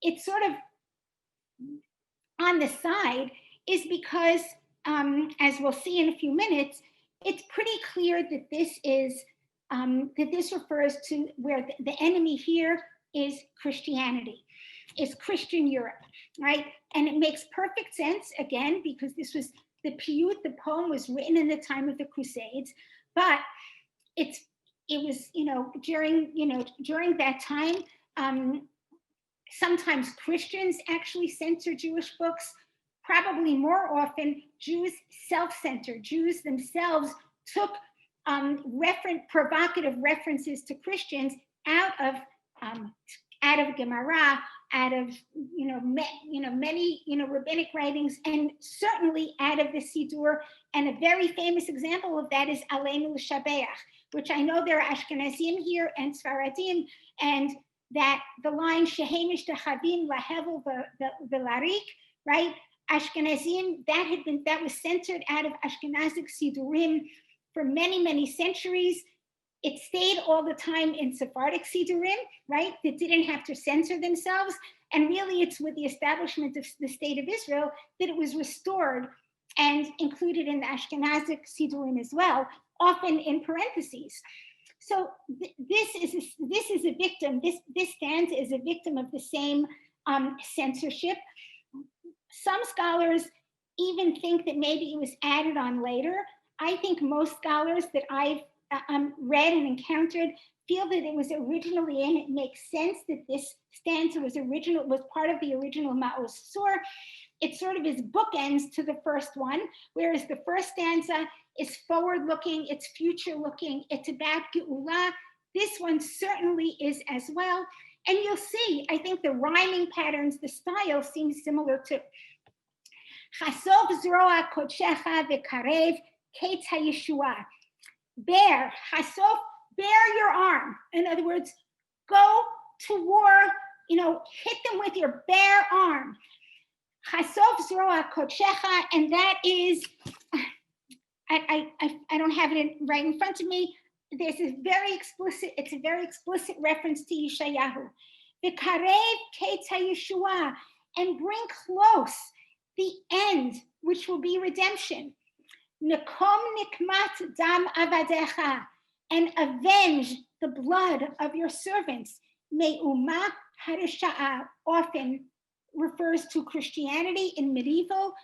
it's sort of on the side is because, as we'll see in a few minutes, it's pretty clear that this is that this refers to where the enemy here is Christianity, is Christian Europe, right? And it makes perfect sense, again, because this was the Piyut, the poem was written in the time of the Crusades, but it was, during that time, sometimes Christians actually censor Jewish books. Probably more often, Jews self-censor. Jews themselves took provocative references to Christians out of Gemara, out of many rabbinic writings, and certainly out of the Siddur. And a very famous example of that is Aleinu L'Shabeach, which I know there are Ashkenazim here and Sfaradim, and that the line Shehemish Dehavim Lahevel Velarik, right? Ashkenazim, that was centered out of Ashkenazic Siddurim for many, many centuries. It stayed all the time in Sephardic Siddurim, right? That didn't have to censor themselves. And really it's with the establishment of the state of Israel that it was restored and included in the Ashkenazic Siddurim as well, often in parentheses. So this is a victim, this stanza is a victim of the same censorship. Some scholars even think that maybe it was added on later. I think most scholars that I've read and encountered feel that it was originally in. It makes sense that this stanza was part of the original Moaz Tsur. It sort of is bookends to the first one, whereas the first stanza is forward-looking, it's future-looking, it's about Geula. This one certainly is as well. And you'll see, I think the rhyming patterns, the style seems similar to Chasov Zroa Kodshecha V'Karev Ketz HaYeshua. Bear, Chasov, bear your arm. In other words, go to war, hit them with your bare arm. Chasov Zroa Kodshecha, and that is, I don't have it right in front of me. It's a very explicit reference to Yeshayahu. V'karev Ketz HaYeshua, and bring close the end, which will be redemption. Nekom nikmat dam avadecha, and avenge the blood of your servants. Me'uma harisha'a often refers to Christianity in medieval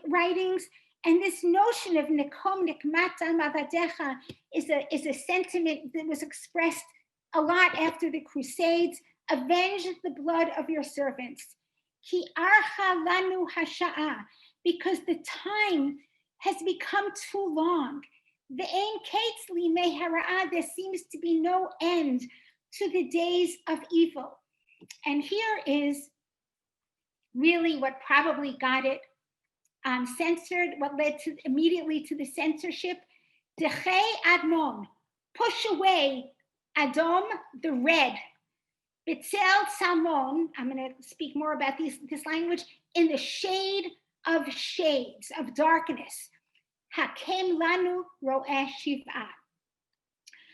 writings. And this notion of Nekom nikmat dam avadecha is a sentiment that was expressed a lot after the Crusades. Avenge the blood of your servants. Ki archa lanu hasha'a, because the time has become too long. Ve'ein ketz limei hara'ah, there seems to be no end to the days of evil. And here is really what probably got it censored, what led immediately to the censorship. Dechei admon, push away Adom, the red. Bitzel salmon, I'm going to speak more about this language, in the shade of shades, of darkness. Hakem lanu ro'eh shiva.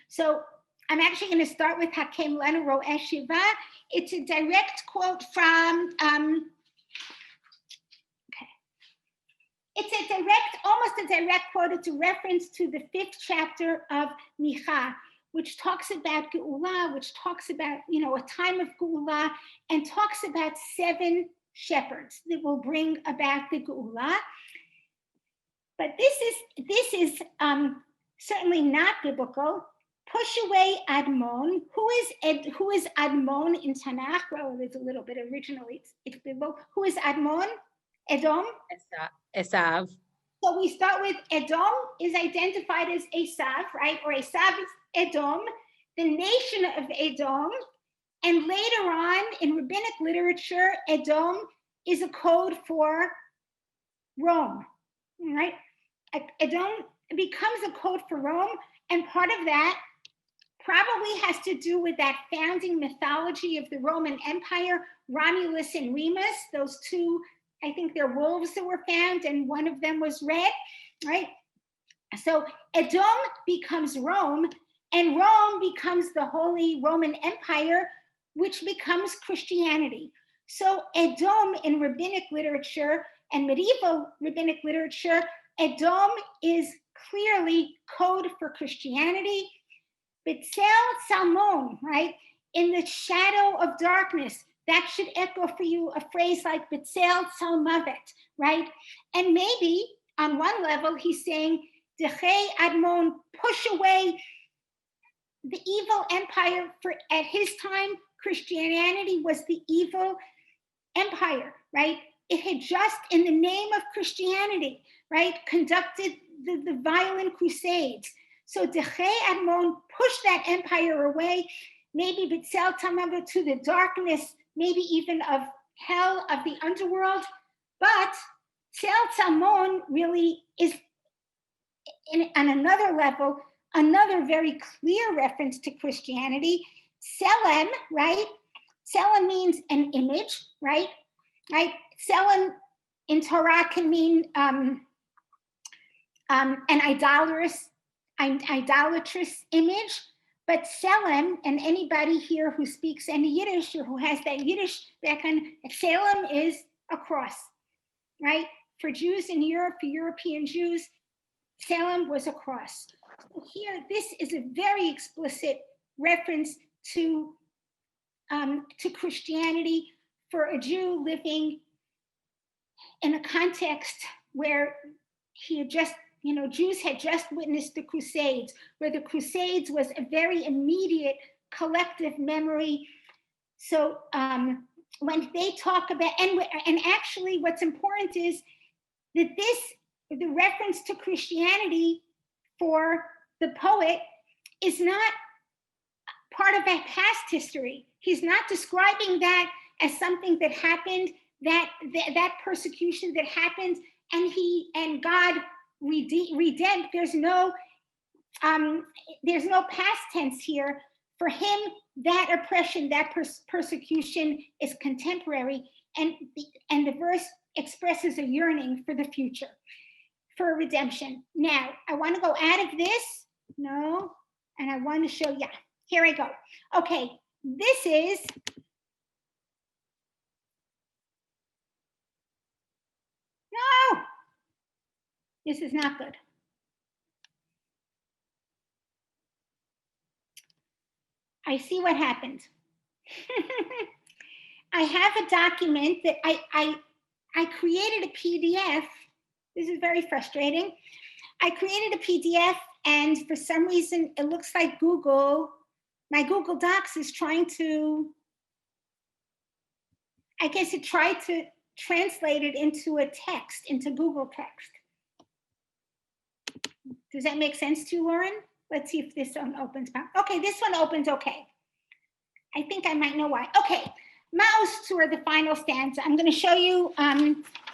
So I'm actually going to start with Hakem lanu ro'eh shiva. It's a direct quote from, it's almost a direct quote. It's a reference to the 5th chapter of Micha, which talks about Geula, which talks about, a time of Geula, and talks about 7 shepherds that will bring about the Geula. But this is certainly not biblical. Push away Admon. Who is Admon in Tanakh? Well, there's a little bit originally. It's biblical. Who is Admon? Edom? Esav. So we start with Edom is identified as Esav, right? Or Esav is Edom, the nation of Edom. And later on in rabbinic literature, Edom is a code for Rome, right? Edom becomes a code for Rome, and part of that probably has to do with that founding mythology of the Roman Empire, Romulus and Remus, those two, I think they're wolves that were found, and one of them was red, right? So Edom becomes Rome, and Rome becomes the Holy Roman Empire, which becomes Christianity. So Edom in rabbinic literature and medieval rabbinic literature, Edom is clearly code for Christianity. Bitzel Salmon, right? In the shadow of darkness, that should echo for you a phrase like Bitzel Salmavet, right? And maybe on one level, he's saying, Dechei Admon, push away the evil empire. For at his time, Christianity was the evil empire, right? It had just, in the name of Christianity, right, conducted the violent crusades. So Dechei Admon pushed that empire away, maybe Bitzel Tamava, to the darkness, maybe even of hell, of the underworld. But Tzel Tzalmon really is, on another level, another very clear reference to Christianity. Tselem, right? Tselem means an image, right? Right? Tselem in Torah can mean an idolatrous image. But Tselem, and anybody here who speaks any Yiddish or who has that Yiddish background, Tselem is a cross, right? For Jews in Europe, for European Jews, Tselem was a cross. So here, this is a very explicit reference to Christianity for a Jew living in a context where he had just Jews had just witnessed the Crusades, where the Crusades was a very immediate collective memory. So when they talk about, and actually what's important is that the reference to Christianity for the poet is not part of that past history. He's not describing that as something that happened, that persecution that happened, and God redeemed. There's no past tense here. For him, that oppression, that persecution is contemporary, and the verse expresses a yearning for the future, for redemption. Now, I want to go out of this, no, and I want to show, yeah, here I go. Okay, this is, no, this is not good. I see what happened. I have a document that I created a PDF. This is very frustrating. I created a PDF, and for some reason, it looks like my Google Docs is trying to, I guess it tried to translate it into a text, into Google text. Does that make sense to you, Lauren? Let's see if this one opens. Okay, this one opens okay. I think I might know why. Okay, Moaz Tsur, the final stanza. I'm going to show you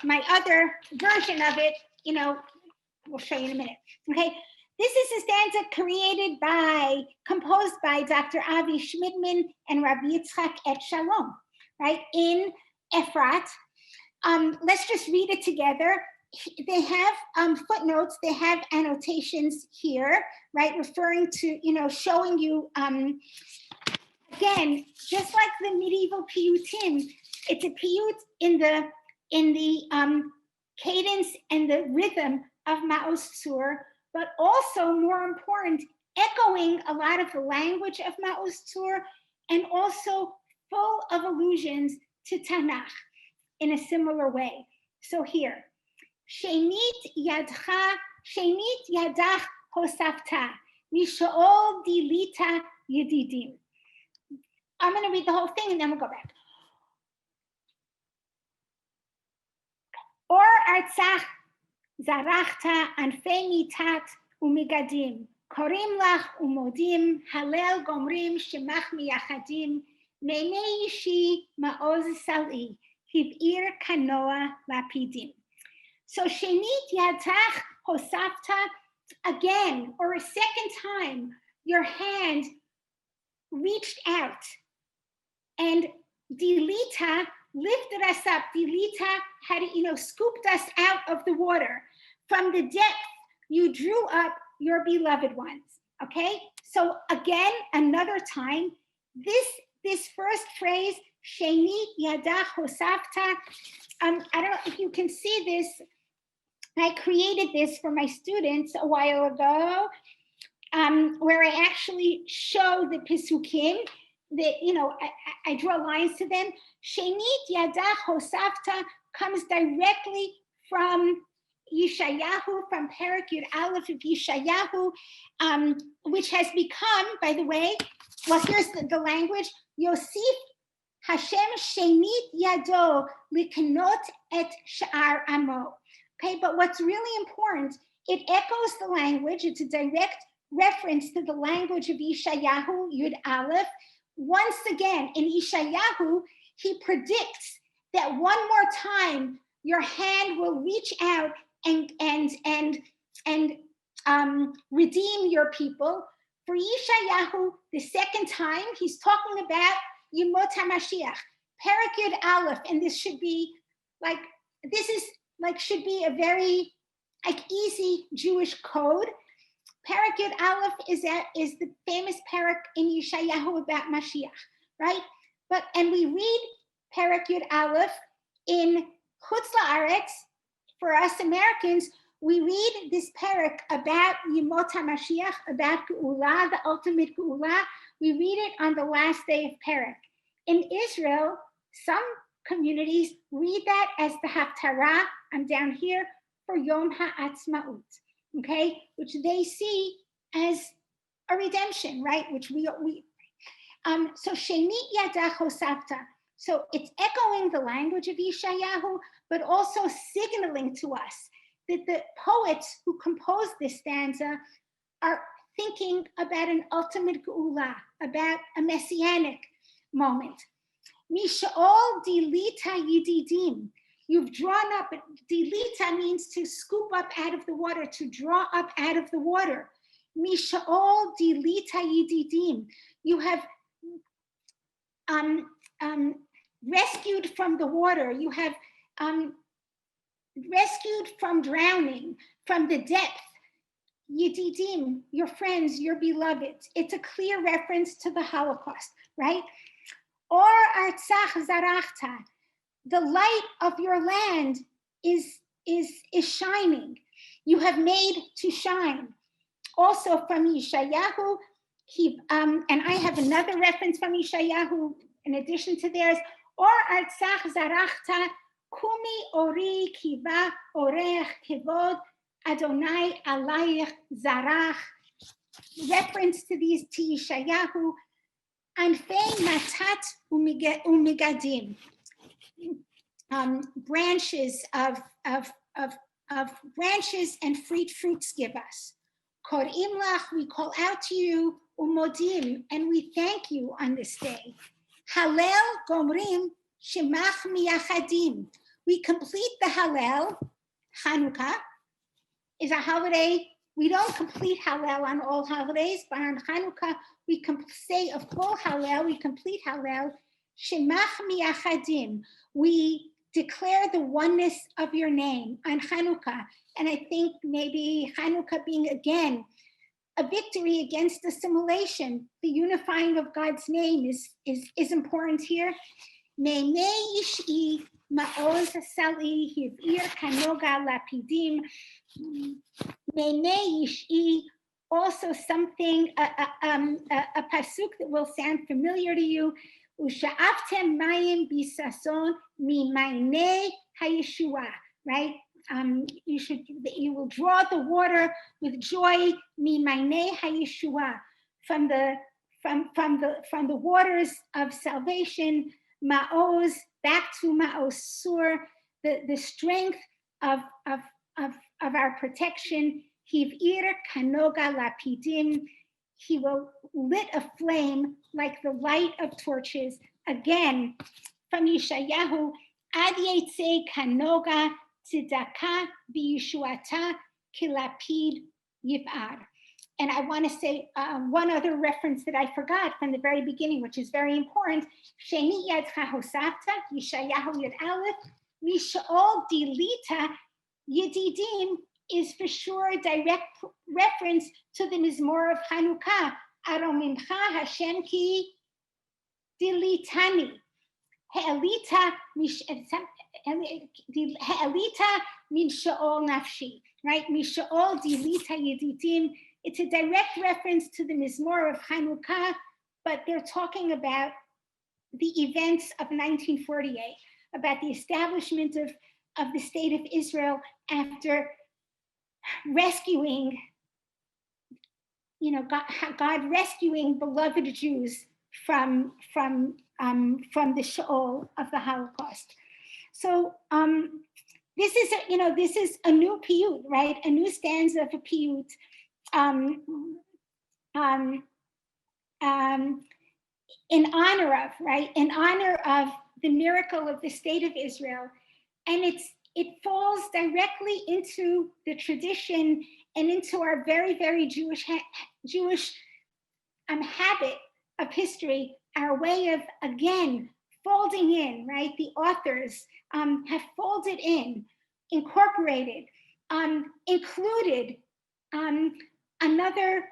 my other version of it. We'll show you in a minute. Okay, this is a stanza composed by Dr. Avi Schmidman and Rabbi Yitzchak Et Shalom, right, in Efrat. Let's just read it together. They have footnotes, they have annotations here, right, referring to, showing you, again, just like the medieval piyutim, it's a piyut in the cadence and the rhythm of Moaz Tsur, but also, more important, echoing a lot of the language of Moaz Tsur, and also full of allusions to Tanakh in a similar way. So here, Shenit yadach hosafta, Misha'ol dilita yedidim. I'm going to read the whole thing and then we'll go back. Or artzach zarachta anfei mitat umigadim, korim lach umodim, halel gomrim shemach miyachadim, meimei yishi ma'oz sal'i, hiv'ir kanoa lapidim. So shenit yadach hosafta, again, or a second time, your hand reached out, and Dilita lifted us up. Dilita had, scooped us out of the water. From the depth, you drew up your beloved ones. Okay? So again, another time, this first phrase, Sheni Yadach Hosafta, I don't know if you can see this. I created this for my students a while ago, where I actually show the Pisukim, that, I draw lines to them. Shenit Yadach Hosafta comes directly from Yeshayahu, from Perek Yud Aleph of Yeshayahu, which has become, by the way, well, here's the language, Yosif Hashem Shenit Yado Likanot et Sha'ar Amo. Okay, but what's really important, it echoes the language. It's a direct reference to the language of Yeshayahu, Yud Aleph. Once again, in Yeshayahu, he predicts that one more time, your hand will reach out and redeem your people. For Yeshayahu, the second time, he's talking about Yemot HaMashiach, Perek Yud Aleph, and this should be should be a very easy Jewish code. Perek Yud Aleph is the famous Perek in Yeshayahu about Mashiach, right? And we read Perek Yud Aleph in Chutz La'aretz. For us Americans, we read this Perek about Yemot HaMashiach, about Geula, the ultimate Geula. We read it on the last day of Perek. In Israel, some communities read that as the Haftarah, I'm down here, for Yom HaAtzmaut. okay, which they see as a redemption, right? Which so Sheni Yada Hosafta. So it's echoing the language of Yeshayahu, but also signaling to us that the poets who composed this stanza are thinking about an ultimate geula, about a messianic moment. Misha'ol dilita yididim. You've drawn up, dilita means to scoop up out of the water, to draw up out of the water. Misha'ol dilita yididim. You have rescued from the water. You have rescued from drowning, from the depth. Yedidim, your friends, your beloved. It's a clear reference to the Holocaust, right? Or artsach zarachta, the light of your land is shining. You have made to shine. Also from Yeshayahu, and I have another reference from Yeshayahu in addition to theirs. Or artsach zarachta, kumi ori kiva orech kivod Adonai alayich zarach. Reference to these to Yeshayahu. Anfei matat umigadim. Branches of branches and fruits give us. Korim lach, we call out to you, umodim, and we thank you on this day. Hallel gomrim shemach miyachadim. We complete the Hallel. Hanukkah is a holiday. We don't complete Hallel on all holidays, but on Hanukkah, we say a full Hallel, we complete Hallel. Shemach miyachadim. We declare the oneness of your name on Hanukkah. And I think maybe Hanukkah being again a victory against assimilation, the unifying of God's name is important here. Me'mei ishi ma'oz sali hiv'ir kanoga lapidim. Me'mei ishi, also something, a pasuk that will sound familiar to you. Usha'aftem mayim bisason mimayne hayeshua, right? You will draw the water with joy, mimayne hayeshua, from the waters of salvation, Moaz, back to Moaz Tsur, the strength of our protection. Hiv'ir kanoga lapidim. He will lit a flame like the light of torches. Again, from Yeshayahu, ad yetze kanoga tzedakah b'yeshuata kilapid yiv'ar. And I want to say one other reference that I forgot from the very beginning, which is very important. Sheni yadcha hosafta, Yeshayahu yad aleph, misha'ol dilita yedidim, is for sure a direct reference to the Mizmor of Hanukkah. Aromincha Hashem ki dilitani. He'elita min sha'ol nafshi. Right? Misha'ol dilita yedidim. It's a direct reference to the Mizmor of Hanukkah, but they're talking about the events of 1948, about the establishment of the state of Israel after rescuing, God rescuing beloved Jews from the Sheol of the Holocaust. So this is a new piyut, right? A new stanza of a piyut in honor of the miracle of the state of Israel, and it falls directly into the tradition and into our very, very Jewish habit of history, our way of, again, folding in, right? The authors have folded in, incorporated, included another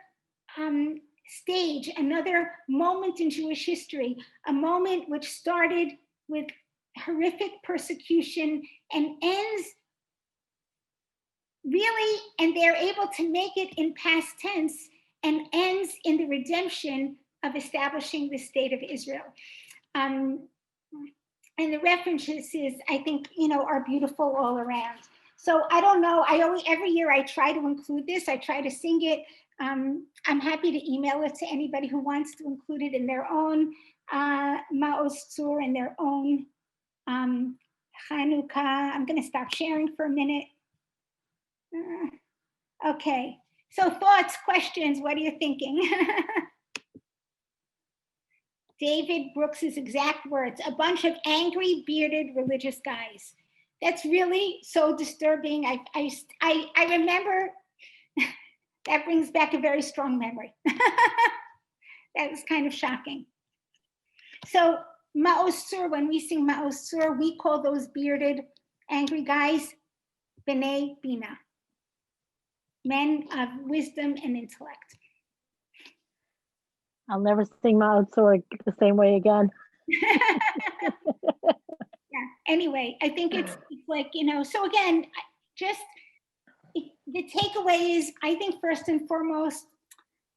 stage, another moment in Jewish history, a moment which started with horrific persecution and ends really, and they're able to make it in past tense, and ends in the redemption of establishing the state of Israel. And the references, I think, are beautiful all around. So I don't know. Every year I try to include this. I try to sing it. I'm happy to email it to anybody who wants to include it in their own Moaz Tsur and their own Hanukkah. I'm going to stop sharing for a minute. Okay. So thoughts, questions, what are you thinking? David Brooks's exact words, a bunch of angry, bearded religious guys. That's really so disturbing. I remember, that brings back a very strong memory. That was kind of shocking. So Moaz Tsur, when we sing Moaz Tsur, we call those bearded, angry guys, B'nai Bina, men of wisdom and intellect. I'll never sing Moaz Tsur the same way again. Yeah. Anyway, I think it's like, so again, the takeaway is, I think first and foremost,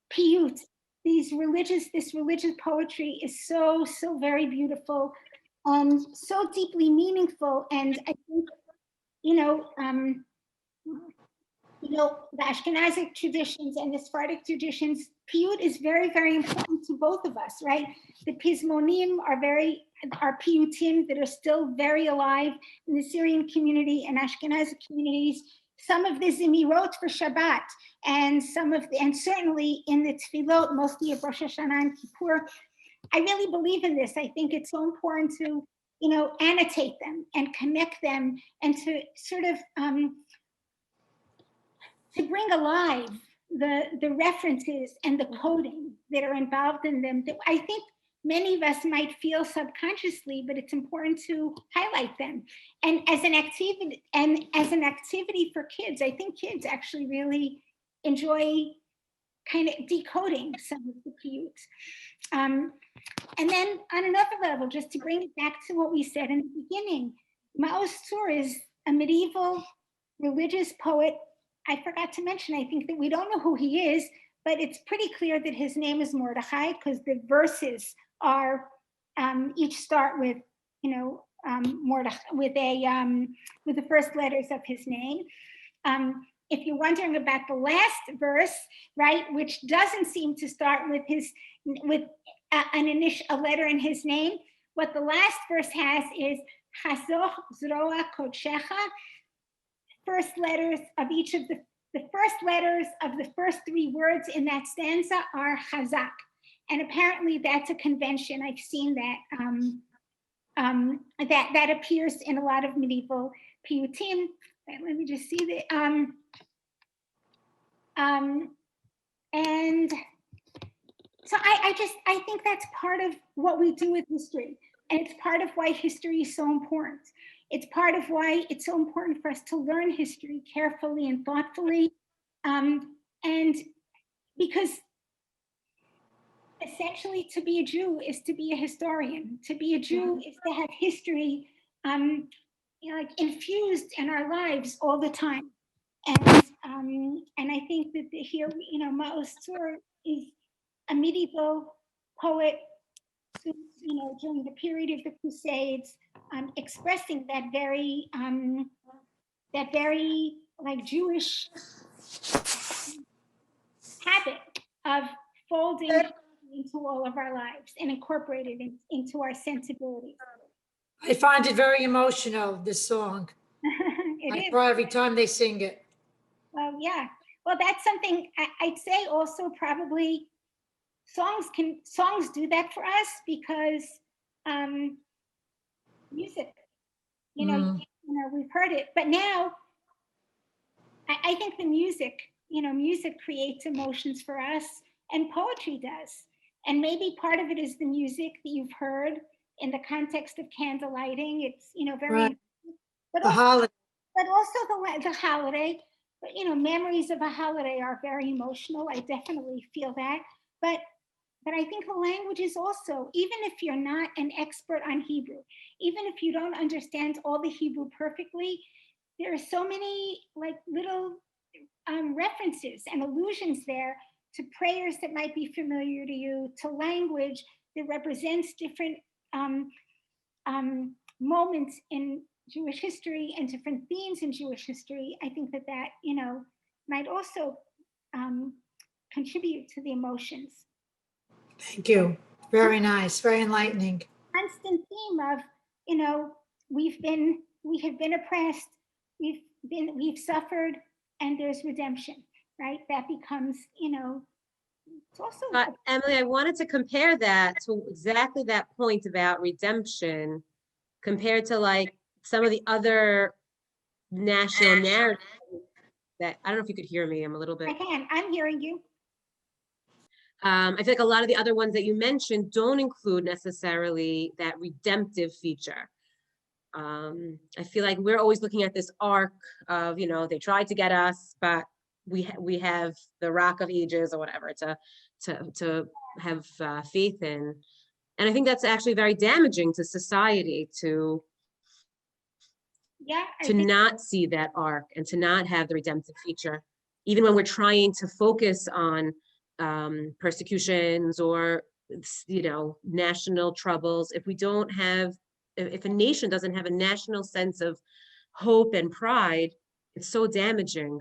piyut, this religious poetry is so very beautiful and so deeply meaningful. And I think, the Ashkenazic traditions and the Sephardic traditions, piyut is very, very important to both of us, right? The Pizmonim are piyutim that are still very alive in the Syrian community and Ashkenazic communities. Some of the Zimirot for Shabbat, and certainly in the Tefillot, mostly of Rosh Hashanah and Kippur. I really believe in this. I think it's so important to, annotate them and connect them and to sort of to bring alive the references and the coding that are involved in them, that I think many of us might feel subconsciously, but it's important to highlight them. And as an activity for kids, I think kids actually really enjoy kind of decoding some of the piyuts. And then on another level, just to bring it back to what we said in the beginning, Moaz Tsur is a medieval religious poet. I forgot to mention, I think that we don't know who he is, but it's pretty clear that his name is Mordechai because the verses are each start with, Mordechai, with the first letters of his name. If you're wondering about the last verse, right, which doesn't seem to start with a letter in his name, what the last verse has is Hazoch Zroa Kodshecha. First letters of each of the first letters of the first three words in that stanza are Chazak. And apparently that's a convention. I've seen that that appears in a lot of medieval piyutim. Let me just see the and so I think that's part of what we do with history. And it's part of why history is so important. It's part of why it's so important for us to learn history carefully and thoughtfully. And because essentially to be a Jew is to be a historian. To be a Jew is to have history like infused in our lives all the time. And I think that here, Moaz Tsur is a medieval poet, during the period of the Crusades, expressing that very like Jewish habit of folding into all of our lives and incorporated into our sensibilities. I find it very emotional, this song. I cry every time they sing it. Well, yeah. Well, that's something I'd say also probably songs do that for us because music, we've heard it, but now I think the music creates emotions for us, and poetry does. And maybe part of it is the music that you've heard in the context of candle lighting. It's, very, Right. but The also, holiday. but also the holiday. But, memories of a holiday are very emotional. I definitely feel that. But I think the language is also, even if you're not an expert on Hebrew, even if you don't understand all the Hebrew perfectly, there are so many like little references and allusions there to prayers that might be familiar to you, to language that represents different moments in Jewish history and different themes in Jewish history, I think that that, might also contribute to the emotions. Thank you. Very nice, very enlightening. Constant theme of, we have been oppressed, we've suffered, and there's redemption, right? That becomes, it's also. But Emily, I wanted to compare that to exactly that point about redemption compared to like some of the other national narratives that, I don't know if you could hear me, I'm a little bit. I'm hearing you. I feel like a lot of the other ones that you mentioned don't include necessarily that redemptive feature. I feel like we're always looking at this arc of, they tried to get us, but we have the Rock of Ages or whatever to have faith in. And I think that's actually very damaging to society to not see that arc and to not have the redemptive feature, even when we're trying to focus on persecutions or, national troubles. If if a nation doesn't have a national sense of hope and pride, it's so damaging.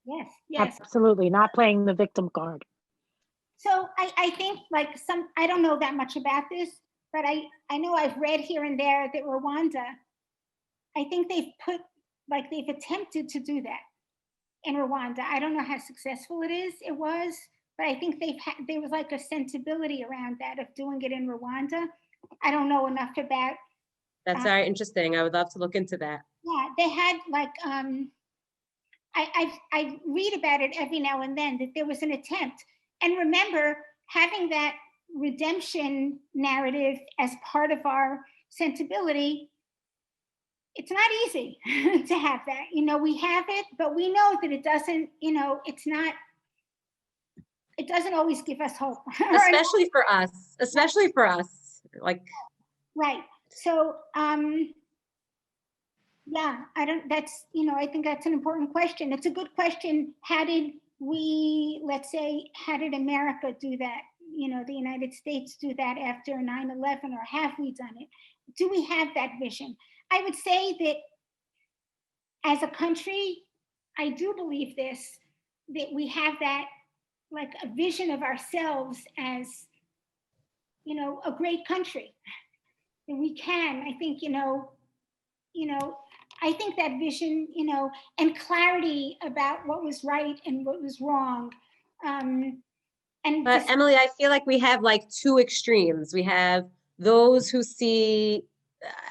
Yes. Absolutely, not playing the victim card. So I think I don't know that much about this, but I know I've read here and there that Rwanda, I think they've attempted to do that in Rwanda. I don't know how successful it was, but I think there was like a sensibility around that of doing it in Rwanda. I don't know enough about. That's very interesting. I would love to look into that. Yeah, they had I read about it every now and then that there was an attempt. And remember, having that redemption narrative as part of our sensibility, it's not easy to have that. We have it, but we know that it doesn't, it doesn't always give us hope. Especially for us. Like, right. So, yeah, I think that's an important question. It's a good question. How did America do that? The United States do that after 9/11, or have we done it? Do we have that vision? I would say that as a country, I do believe that we have that, like a vision of ourselves as, a great country. And we can, I think, I think that vision, and clarity about what was right and what was wrong. But Emily, I feel like we have like two extremes. We have those who see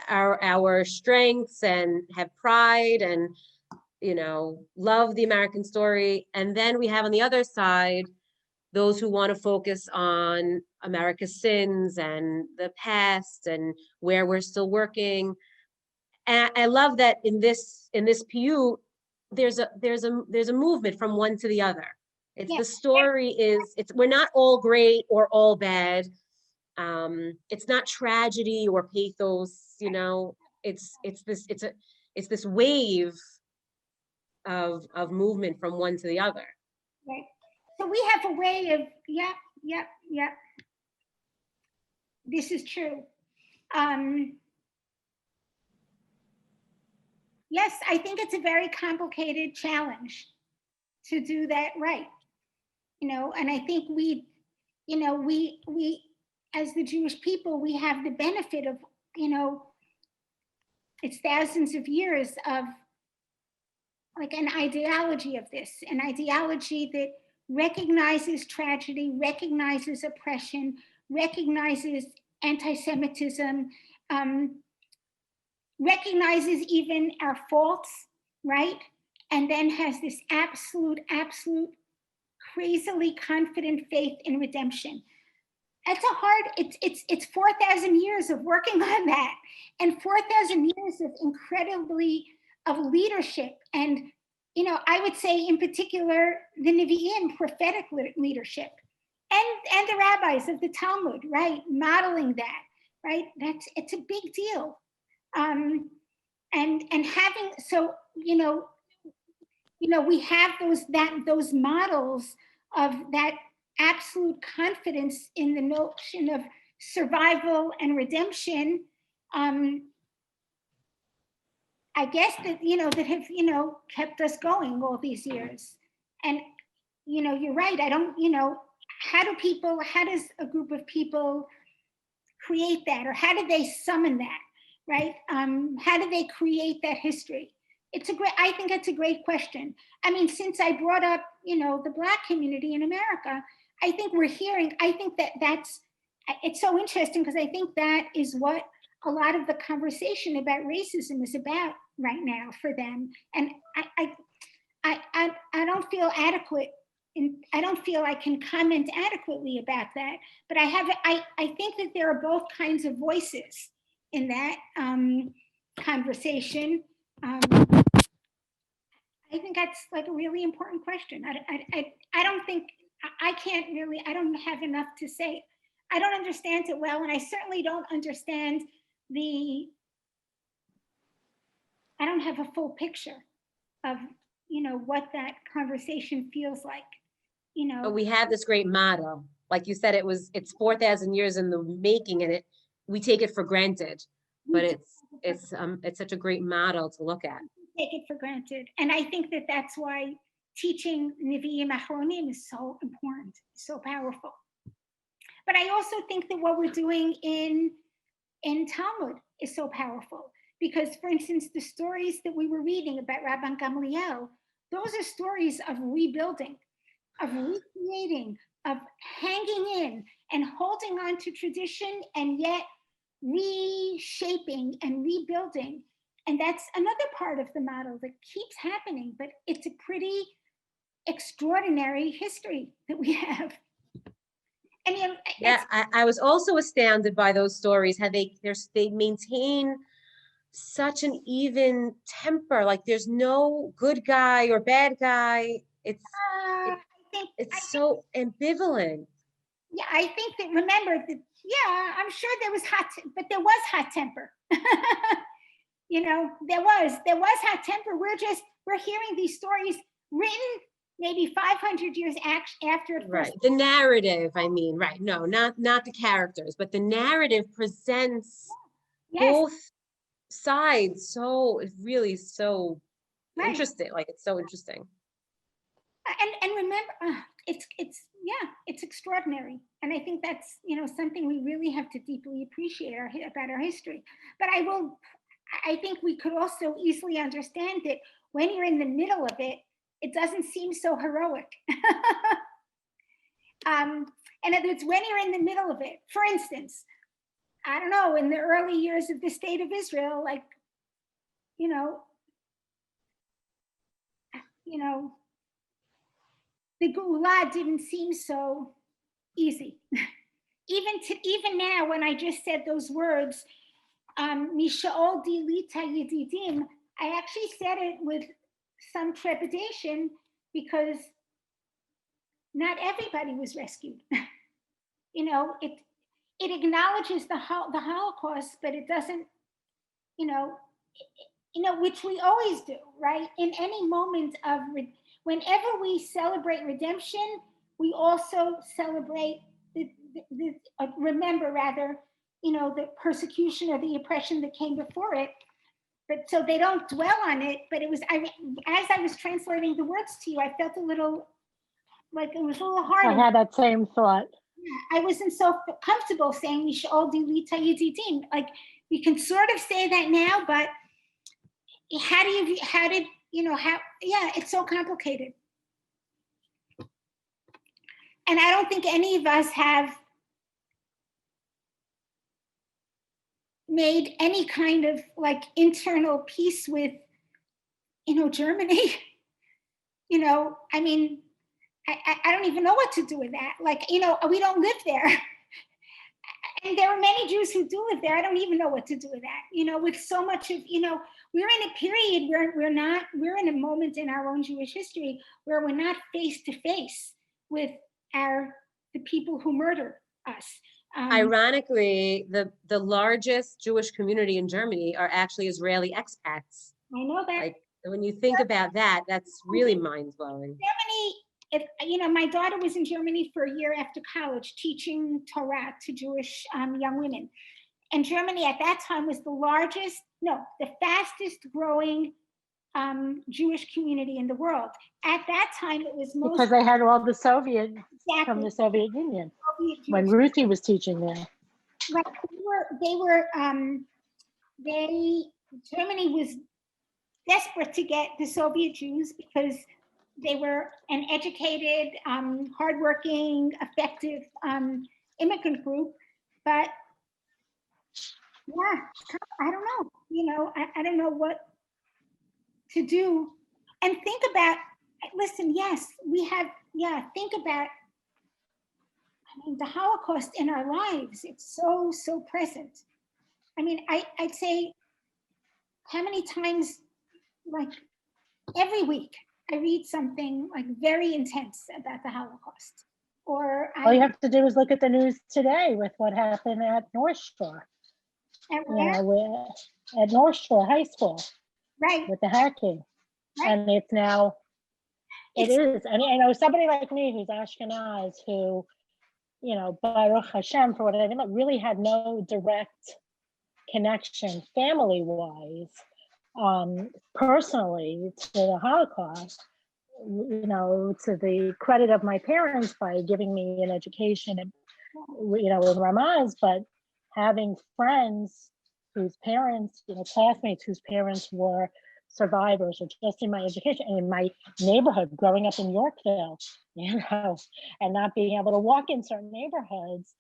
our strengths and have pride and, love the American story. And then we have on the other side, those who want to focus on America's sins and the past and where we're still working. And I love that in this PU, there's a movement from one to the other. The story we're not all great or all bad. It's not tragedy or pathos, it's this wave of movement from one to the other. Right. So we have a way of, yep. This is true. Yes, I think it's a very complicated challenge to do that right. And I think we as the Jewish people, we have the benefit of, it's thousands of years of like an ideology of this, an ideology that recognizes tragedy, recognizes oppression, recognizes anti-Semitism, recognizes even our faults, right? And then has this absolute, crazily confident faith in redemption. It's 4,000 years of working on that, and 4,000 years of leadership. And, I would say in particular, the Nevi'im, prophetic leadership, and the rabbis of the Talmud, right? Modeling that, right? It's a big deal. And having, so, we have those models of that absolute confidence in the notion of survival and redemption. I guess that, that have, kept us going all these years. And, you're right. I don't, how does a group of people create that, or how do they summon that, right? How do they create that history? I think it's a great question. I mean, since I brought up, the Black community in America, I think it's so interesting, because I think that is what a lot of the conversation about racism is about right now for them. And I don't feel adequate. I don't feel I can comment adequately about that, but I think that there are both kinds of voices in that conversation. I think that's like a really important question. I don't think, I can't really, I don't have enough to say. I don't understand it well, and I certainly don't understand I don't have a full picture of, what that conversation feels like, But we have this great motto. Like you said, it's 4,000 years in the making, and we take it for granted. But it's such a great model to look at. Take it for granted. And I think that that's why teaching Nevi'im Achronim is so important, so powerful. But I also think that what we're doing in Talmud is so powerful, because, for instance, the stories that we were reading about Rabban Gamliel, those are stories of rebuilding, of recreating, of hanging in and holding on to tradition, and yet reshaping and rebuilding. And that's another part of the model that keeps happening, but it's a pretty extraordinary history that we have. And yeah, I was also astounded by those stories, how they maintain such an even temper. Like there's no good guy or bad guy. It's so ambivalent. Yeah, I think that, remember that, yeah, I'm sure there was hot temper. There was hot temper. We're hearing these stories written maybe 500 years after it. Right. The narrative, I mean, right. No, not the characters, but the narrative presents both sides. So it's really so interesting. Like, it's so interesting. And remember, it's extraordinary. And I think that's, something we really have to deeply appreciate about our history. But I think we could also easily understand that when you're in the middle of it, it doesn't seem so heroic. In other words, when you're in the middle of it, for instance, I don't know, in the early years of the state of Israel, like, the Geulah didn't seem so easy. Even now, when I just said those words, Misha'ol Dilita Yedidim, I actually said it with some trepidation, because not everybody was rescued. It acknowledges the Holocaust, but it doesn't, which we always do, right? In any moment of, whenever we celebrate redemption, we also celebrate remember rather, the persecution or the oppression that came before it. But so they don't dwell on it. But it was, as I was translating the words to you, I felt a little, like it was a little hard. I had that same thought. I wasn't so comfortable saying we should all do Lita Yedidim. Like, we can sort of say that now, but it's so complicated. And I don't think any of us have made any kind of like internal peace with, Germany. I mean, I don't even know what to do with that. Like, we don't live there. And there are many Jews who do live there. I don't even know what to do with that. With so much of, we're in a period where we're in a moment in our own Jewish history where we're not face to face with the people who murder us. Ironically, the largest Jewish community in Germany are actually Israeli expats. I know that. Like, when you think about that, that's really mind-blowing. Germany, my daughter was in Germany for a year after college teaching Torah to Jewish young women. And Germany at that time was the fastest growing Jewish community in the world. At that time, it was Because they had all the Soviet from exactly the Soviet Union Soviet when Jewish. Ruthie was teaching there. Right, Germany was desperate to get the Soviet Jews because they were an educated, hardworking, effective immigrant group. But yeah, I don't know. I don't know what to do. And think about, listen, yes, think about, the Holocaust in our lives. It's so present. I mean, I'd say, how many times, like every week, I read something like very intense about the Holocaust. Or All you have to do is look at the news today with what happened at North Shore. at where? At North Shore High School Right, with the hacking. right. And it's now, it It's- is. And somebody like me who's Ashkenaz, who, Baruch Hashem, for whatever, really had no direct connection family-wise, personally, to the Holocaust, to the credit of my parents by giving me an education and, with Ramaz, but having friends whose parents, classmates whose parents were survivors, or just in my education and in my neighborhood growing up in Yorkville, and not being able to walk in certain neighborhoods.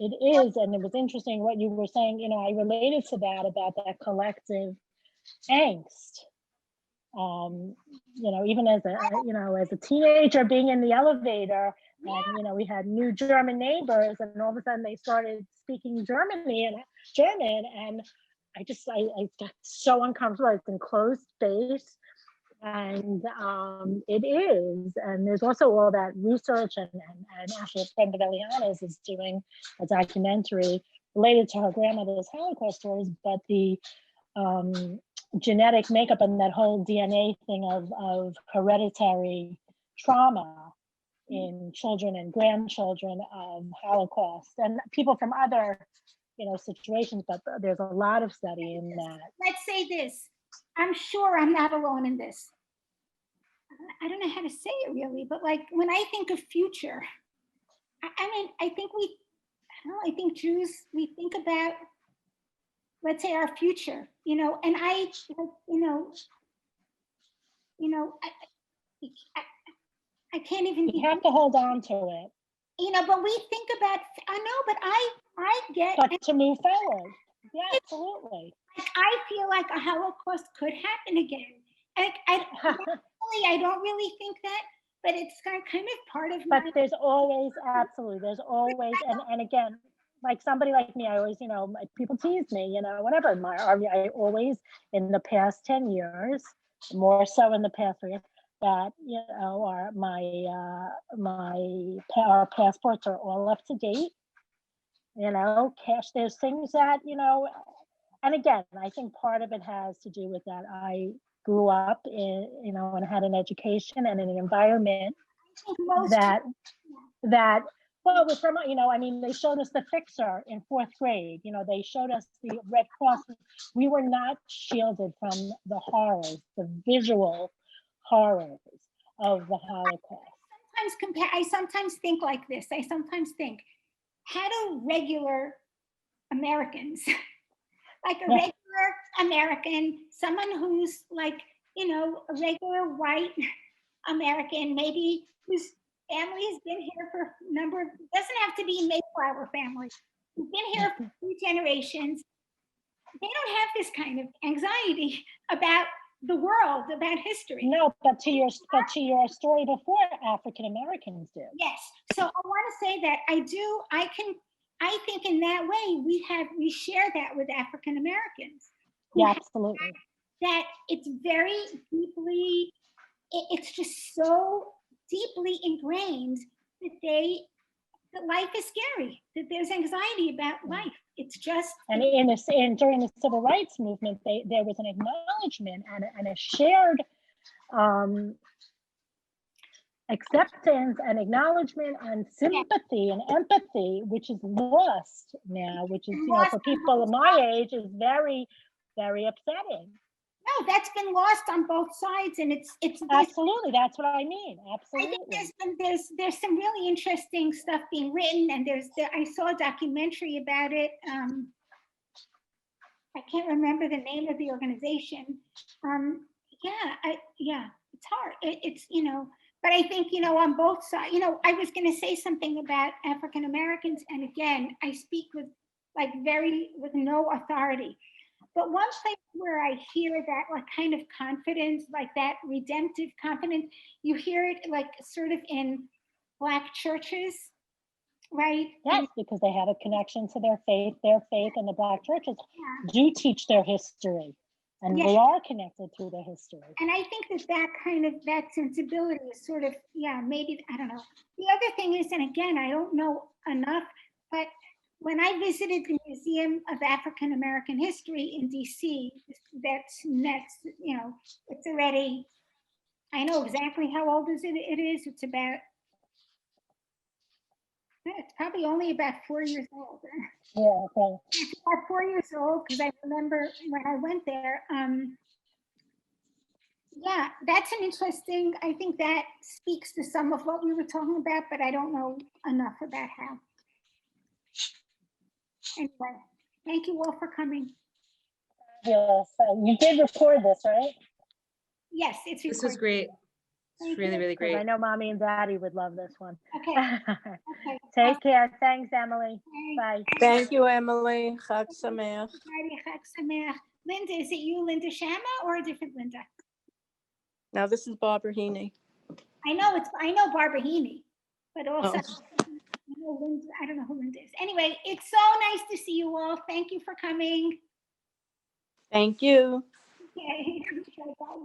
It is, and it was interesting what you were saying, I related to that, about that collective angst. Even as a teenager, being in the elevator, and we had new German neighbors, and all of a sudden they started speaking German, and I got so uncomfortable. It's enclosed space, and it is. And there's also all that research, and actually a friend of Eliana's is doing a documentary related to her grandmother's Holocaust stories, but the genetic makeup and that whole DNA thing of hereditary trauma in children and grandchildren of Holocaust, and people from other situations, but there's a lot of study in that. Let's say this. I'm sure I'm not alone in this. I don't know how to say it really, but like when I think of future, I think Jews, we think about, let's say, our future, and I can't even. You have to hold on to it. But we think about, I know, but I get. But to move forward. Yeah, absolutely. I feel like a Holocaust could happen again. I don't really think that, but it's kind of part of But there's always, absolutely, and again, like somebody like me, I always, people tease me, whatever. I always, in the past 10 years, more so in the past 3 years, that, our passports are all up to date, cash, there's things that, and again, I think part of it has to do with that. I grew up in, and had an education and an environment that well, it was from, they showed us The Fixer in 4th grade. They showed us the Red Cross. We were not shielded from the horrors, the visual horrors of the Holocaust. I sometimes think like this. I sometimes think, how do regular Americans, like a regular American, someone who's like, a regular white American, maybe whose family has been here for doesn't have to be Mayflower family, who's been here for 3 generations, they don't have this kind of anxiety about the world, about history. No, but to your story before, African Americans do. Yes. So I want to say that I think in that way we share that with African Americans. Yeah, absolutely. That it's very deeply, it's just so deeply ingrained that life is scary, that there's anxiety about life. It's just. And during the civil rights movement, there was an acknowledgement and a shared acceptance and acknowledgement and sympathy and empathy, which is lost now, which is, you know, for people of my age is very, very upsetting. No, that's been lost on both sides, and it's Absolutely, that's what I mean. I Absolutely. think there's some really interesting stuff being written, and I saw a documentary about it. I can't remember the name of the organization. It's hard. It's, you know, but I think, you know, on both sides, you know, I was going to say something about African Americans, and again, I speak with with no authority. But one place where I hear that like kind of confidence, like that redemptive confidence, you hear it like sort of in Black churches, right? Yes, because they have a connection to their faith and the Black churches Yeah. do teach their history, and Yeah. we are connected through their history. And I think that kind of, that sensibility is sort of, yeah, maybe, I don't know. The other thing is, and again, I don't know enough, but when I visited the Museum of African American History in DC, that's next, you know, it's already, I know exactly how old it is. It's about, it's probably only about 4 years old. Yeah, okay. It's about 4 years old, because I remember when I went there, yeah, that's an interesting, I think that speaks to some of what we were talking about, but I don't know enough about how. Anyway, thank you all for coming. Yes, you did record this, right? Yes, it's This was recorded. great. Thank It's really, you. really Because great. I know mommy and daddy would love this one. Okay, okay. Take care. Thanks, Emily. Bye. Bye. Thank you, Emily. Chag Sameach. Friday, Chag Sameach. Linda, is it you, Linda Shama, or a different Linda? Now, this is Barbara Heaney. I know Barbara Heaney, but also, Oh. I know Linda, I don't know who Linda is. Anyway, it's so nice to see you all. Thank you for coming. Thank you. Okay. Bye.